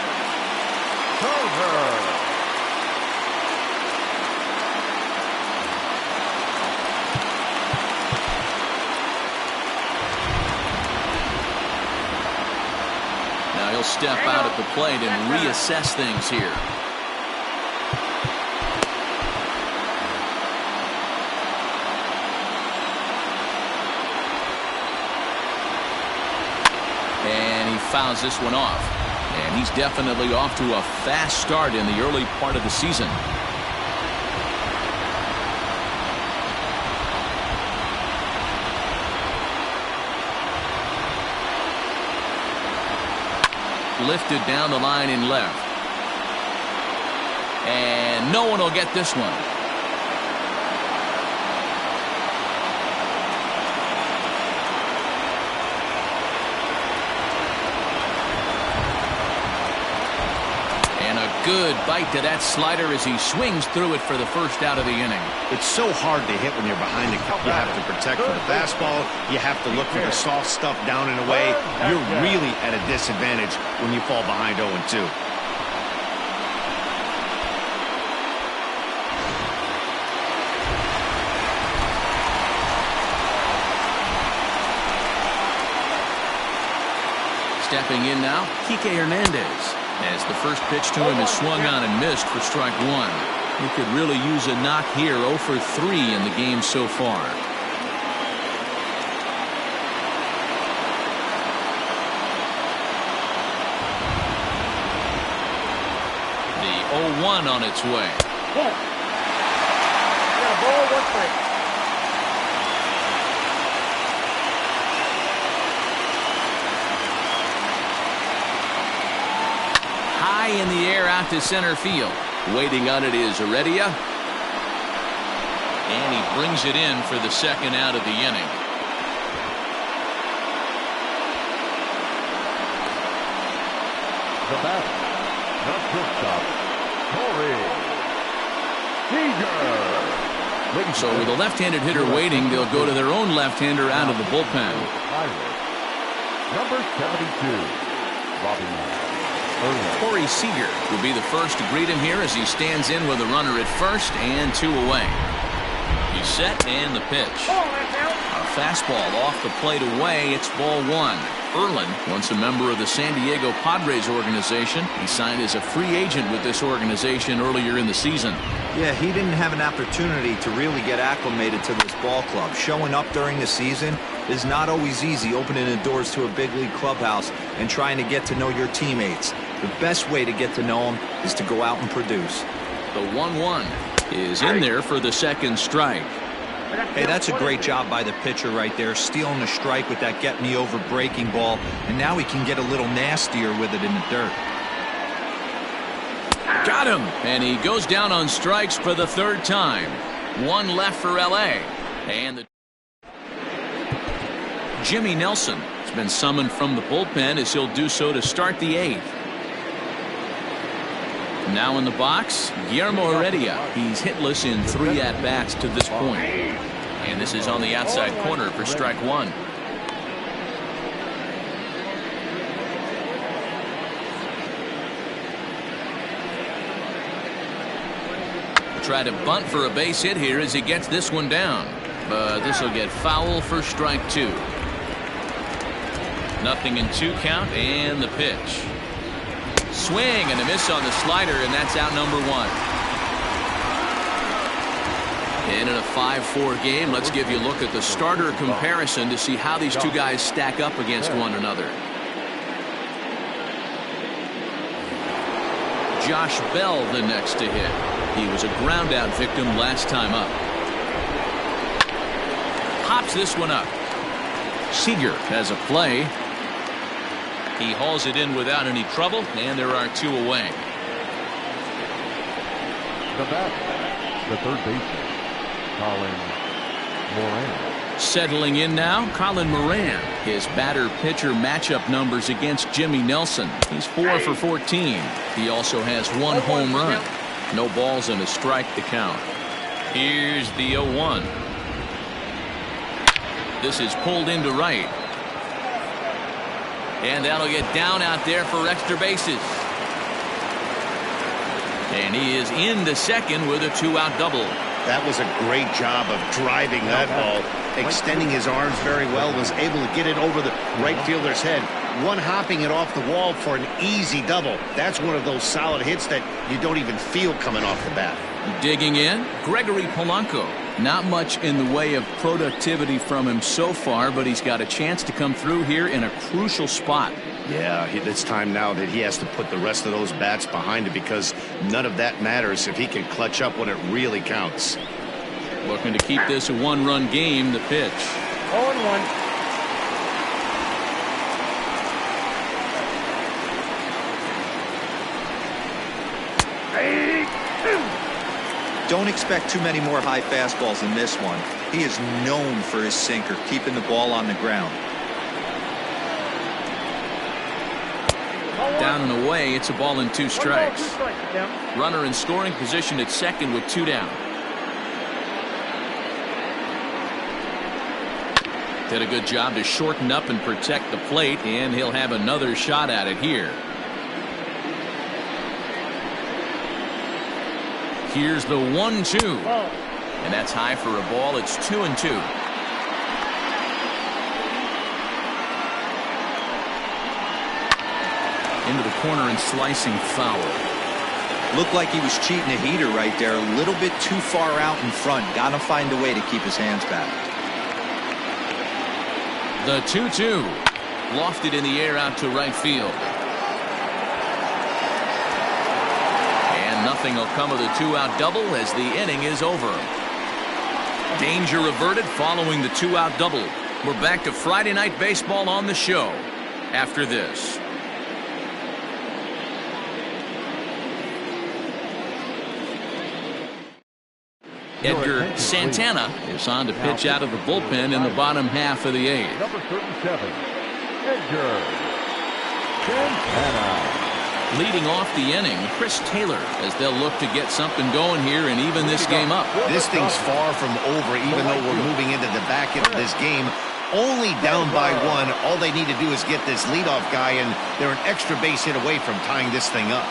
Now he'll step out at the plate and reassess things here. And he fouls this one off. And he's definitely off to a fast start in the early part of the season. Lifted down the line in left. And no one will get this one. And a good bite to that slider as he swings through it for the first out of the inning.
It's so hard to hit when you're behind the count. You have to protect from the fastball. You have to look for the soft stuff down and away. You're really at a disadvantage when you fall behind 0-2.
Stepping in now, Kike Hernandez. As the first pitch to him is swung on and missed for strike one. He could really use a knock here. 0 for 3 in the game so far. The 0-1 on its way.
Got a ball, 1 strike.
High in the air out to center field. Waiting on it is Heredia. And he brings it in for the second out of the inning.
The bat, the shortstop, Corey Seager.
So with a left-handed hitter waiting, they'll go to their own left-hander out of the bullpen.
Number 72, Robbie.
Corey Seager will be the first to greet him here as he stands in with a runner at first and 2 away. He's set and the pitch. A fastball off the plate away. It's ball 1. Erlin, once a member of the San Diego Padres organization, he signed as a free agent with this organization earlier in the season.
Yeah, he didn't have an opportunity to really get acclimated to this ball club. Showing up during the season is not always easy, opening the doors to a big league clubhouse and trying to get to know your teammates. The best way to get to know them is to go out and produce.
The 1-1 is in there for the second strike.
Hey, that's a great job by the pitcher right there, stealing the strike with that get-me-over breaking ball, and now he can get a little nastier with it in the dirt.
Got him, and he goes down on strikes for the third time. 1 left for L.A. And Jimmy Nelson has been summoned from the bullpen as he'll do so to start the 8th. Now in the box, Guillermo Heredia. He's hitless in 3 at-bats to this point. And this is on the outside corner for strike 1. Try to bunt for a base hit here as he gets this one down. But this will get foul for strike 2. 0-2 count and the pitch. Swing and a miss on the slider, and that's out number 1. And in a 5-4 game, let's give you a look at the starter comparison to see how these two guys stack up against one another. Josh Bell the next to hit. He was a ground out victim last time up. Pops this one up. Seager has a play. He hauls it in without any trouble, and there are 2 away.
The bat, the third baseman, Colin Moran.
Settling in now, Colin Moran. His batter-pitcher matchup numbers against Jimmy Nelson. He's 4 for 14. He also has 1 home run. No balls and a strike to count. Here's the 0-1. This is pulled into right. And that'll get down out there for extra bases. And he is into second with a 2-out double.
That was a great job of driving that ball, extending his arms very well, was able to get it over the right fielder's head, one-hopping it off the wall for an easy double. That's one of those solid hits that you don't even feel coming off the bat.
Digging in, Gregory Polanco. Not much in the way of productivity from him so far, but he's got a chance to come through here in a crucial spot.
Yeah, it's time now that he has to put the rest of those bats behind it, because none of that matters if he can clutch up when it really counts.
Looking to keep this a one-run game. The pitch.
0-1.
Don't expect too many more high fastballs in this one. He is known for his sinker, keeping the ball on the ground.
Down and away, it's a ball and 2 strikes. Runner in scoring position at second with 2 down. Did a good job to shorten up and protect the plate, and he'll have another shot at it here. Here's the 1-2. And that's high for a ball. It's 2-2. Into the corner and slicing foul.
Looked like he was cheating a heater right there. A little bit too far out in front. Gotta find a way to keep his hands back.
The 2-2. Lofted in the air out to right field. And nothing will come of the 2-out double as the inning is over. Danger averted following the 2-out double. We're back to Friday Night Baseball on the show after this. Edgar Santana is on to pitch out of the bullpen in the bottom half of the 8th.
Number 37, Edgar Santana.
Leading off the inning, Chris Taylor, as they'll look to get something going here and even this game up.
This thing's far from over, even though we're moving into the back end of this game. Only down by 1. All they need to do is get this leadoff guy, and they're an extra base hit away from tying this thing up.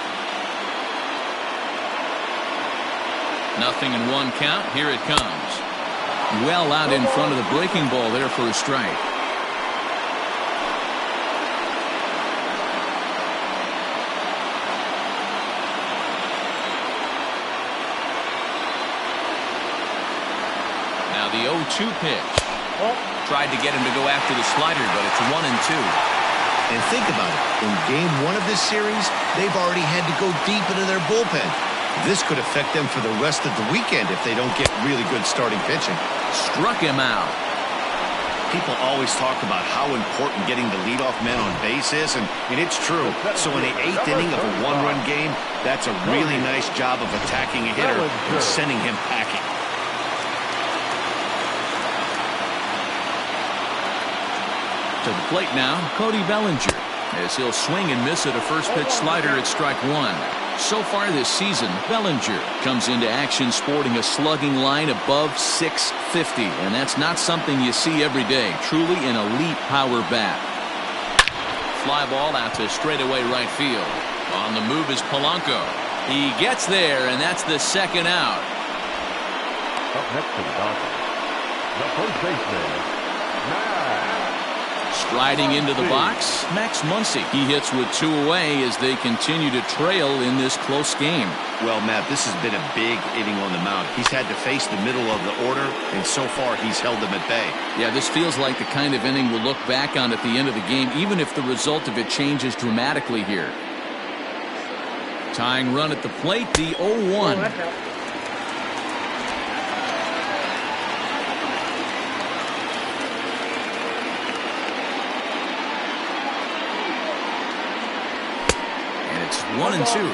Nothing in 1 count. Here it comes. Well out in front of the breaking ball there for a strike. Now the 0-2 pitch. Tried to get him to go after the slider, but it's 1-2.
And think about it. In game 1 of this series, they've already had to go deep into their bullpen. This could affect them for the rest of the weekend if they don't get really good starting pitching.
Struck him out.
People always talk about how important getting the leadoff man on base is, and it's true. So in the 8th inning of a 1-run game, that's a really nice job of attacking a hitter and sending him packing.
To the plate now, Cody Bellinger, as he'll swing and miss at a first pitch slider at strike 1. So far this season, Bellinger comes into action sporting a slugging line above 650, and that's not something you see every day. Truly an elite power bat. Fly ball out to straightaway right field. On the move is Polanco. He gets there, and that's the 2nd out.
Up next to the Dodgers, the first baseman,
Striding into the box, Max Muncy. He hits with 2 away as they continue to trail in this close game.
Well, Matt, this has been a big inning on the mound. He's had to face the middle of the order, and so far he's held them at bay.
Yeah, this feels like the kind of inning we'll look back on at the end of the game, even if the result of it changes dramatically here. Tying run at the plate, the 0-1. It's 1-2.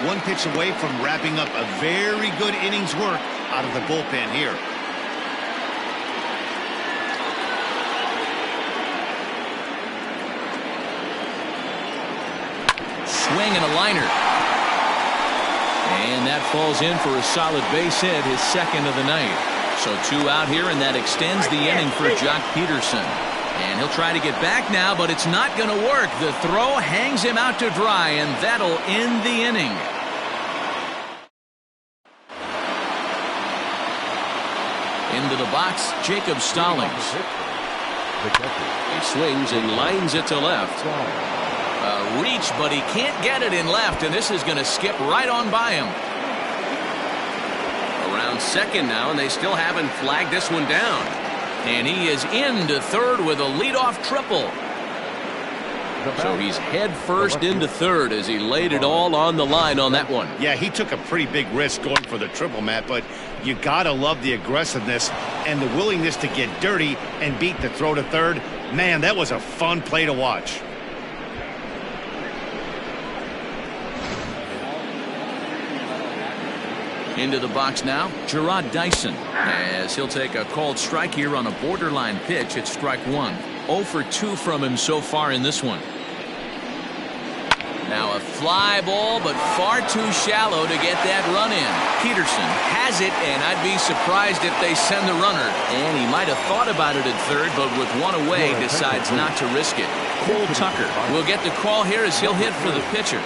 1 pitch away from wrapping up a very good inning's work out of the bullpen here.
Swing and a liner. And that falls in for a solid base hit, his 2nd of the night. So 2 out here, and that extends the inning for Jock Peterson. And he'll try to get back now, but it's not going to work. The throw hangs him out to dry, and that'll end the inning. Into the box, Jacob Stallings. He swings and lines it to left. A reach, but he can't get it in left, and this is going to skip right on by him. Around second now, and they still haven't flagged this one down. And he is into third with a leadoff triple. So he's head first into third as he laid it all on the line on that one.
Yeah, he took a pretty big risk going for the triple, Matt, but you gotta love the aggressiveness and the willingness to get dirty and beat the throw to third. Man, that was a fun play to watch.
Into the box now, Gerard Dyson, as he'll take a called strike here on a borderline pitch at strike 1. 0 for 2 from him so far in this one. Now a fly ball, but far too shallow to get that run in. Peterson has it, and I'd be surprised if they send the runner. And he might have thought about it at third, but with one away, decides not to risk it. Cole Tucker will get the call here as he'll hit for the pitcher.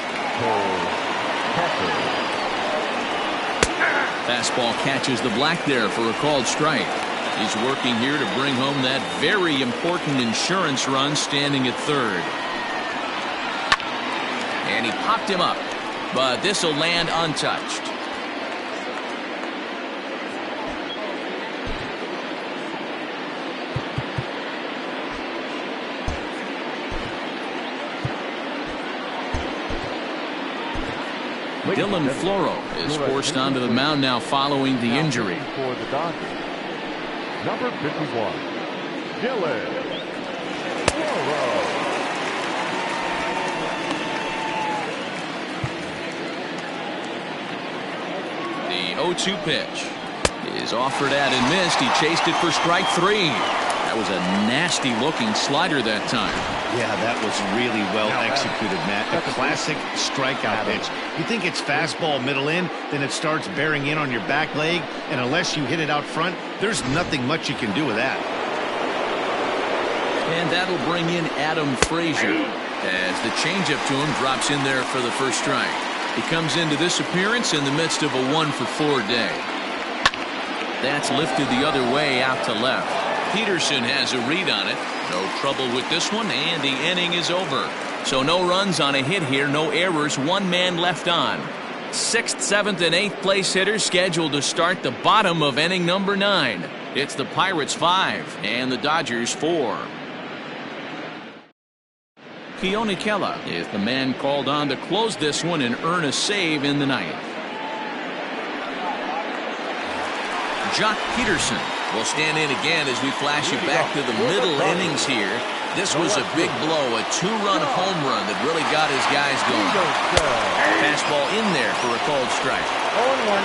Fastball catches the black there for a called strike. He's working here to bring home that very important insurance run, standing at third. And he popped him up, but this will land untouched. Dylan Floro is forced onto the mound now following the injury.
For the Dodgers, number 51, Dylan Floro.
The 0-2 pitch is offered at and missed. He chased it for strike 3. That was a nasty looking slider that time.
Yeah, that was really well executed, Matt. A classic strikeout pitch. You think it's fastball middle in, then it starts bearing in on your back leg, and unless you hit it out front, there's nothing much you can do with that.
And that'll bring in Adam Frazier as the changeup to him drops in there for the first strike. He comes into this appearance in the midst of a 1-for-4 day. That's lifted the other way out to left. Peterson has a read on it. No trouble with this one, and the inning is over. So no runs on a hit here, no errors, 1 man left on. 6th, 7th, and 8th place hitters scheduled to start the bottom of inning number 9. It's the Pirates 5 and the Dodgers 4. Keone Kela is the man called on to close this one and earn a save in the 9th. Jock Peterson will stand in again as we flash you back to the middle innings here. This was a big blow, a 2-run home run that really got his guys going. Fastball in there for a called strike.
0-1.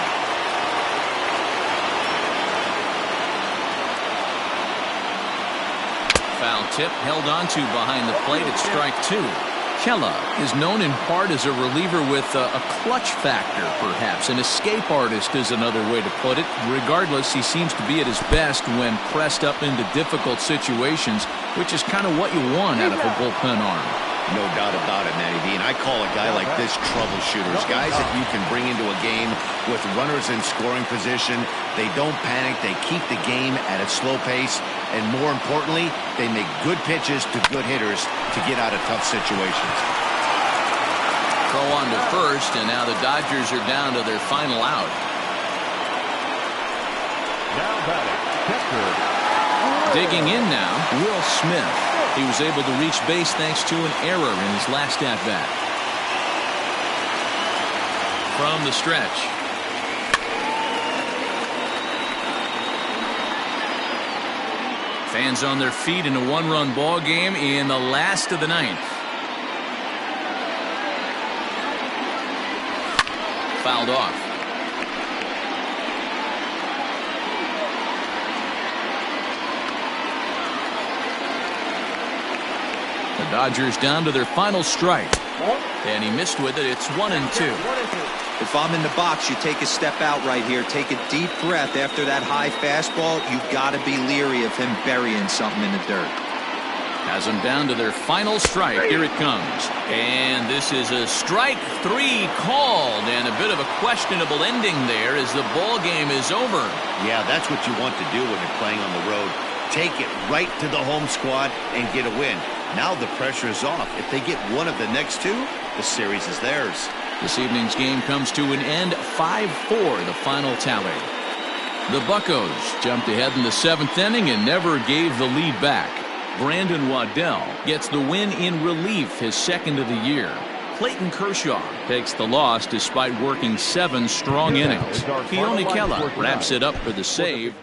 Foul tip held onto behind the plate at strike 2. Kela is known in part as a reliever with a clutch factor, perhaps. An escape artist is another way to put it. Regardless, he seems to be at his best when pressed up into difficult situations, which is kind of what you want out of a bullpen arm.
No doubt about it, Matty D. And I call a guy like this troubleshooters. Guys that you can bring into a game with runners in scoring position. They don't panic. They keep the game at a slow pace. And more importantly, they make good pitches to good hitters to get out of tough situations.
Throw on to first, and now the Dodgers are down to their final out.
Now batting, catcher.
Digging in now, Will Smith. He was able to reach base thanks to an error in his last at-bat. From the stretch. Fans on their feet in a 1-run ball game in the last of the 9th. Fouled off. The Dodgers down to their final strike. And he missed with it. It's 1-2. The
If I'm in the box, you take a step out right here. Take a deep breath after that high fastball. You've got to be leery of him burying something in the dirt.
Has them down to their final strike. Here it comes. And this is a strike 3 called, and a bit of a questionable ending there as the ball game is over.
Yeah, that's what you want to do when you're playing on the road. Take it right to the home squad and get a win. Now the pressure is off. If they get one of the next two, the series is theirs.
This evening's game comes to an end, 5-4 the final tally. The Buccos jumped ahead in the 7th inning and never gave the lead back. Brandon Waddell gets the win in relief, his 2nd of the year. Clayton Kershaw takes the loss despite working 7 strong innings. Keone Kela wraps it up for the save.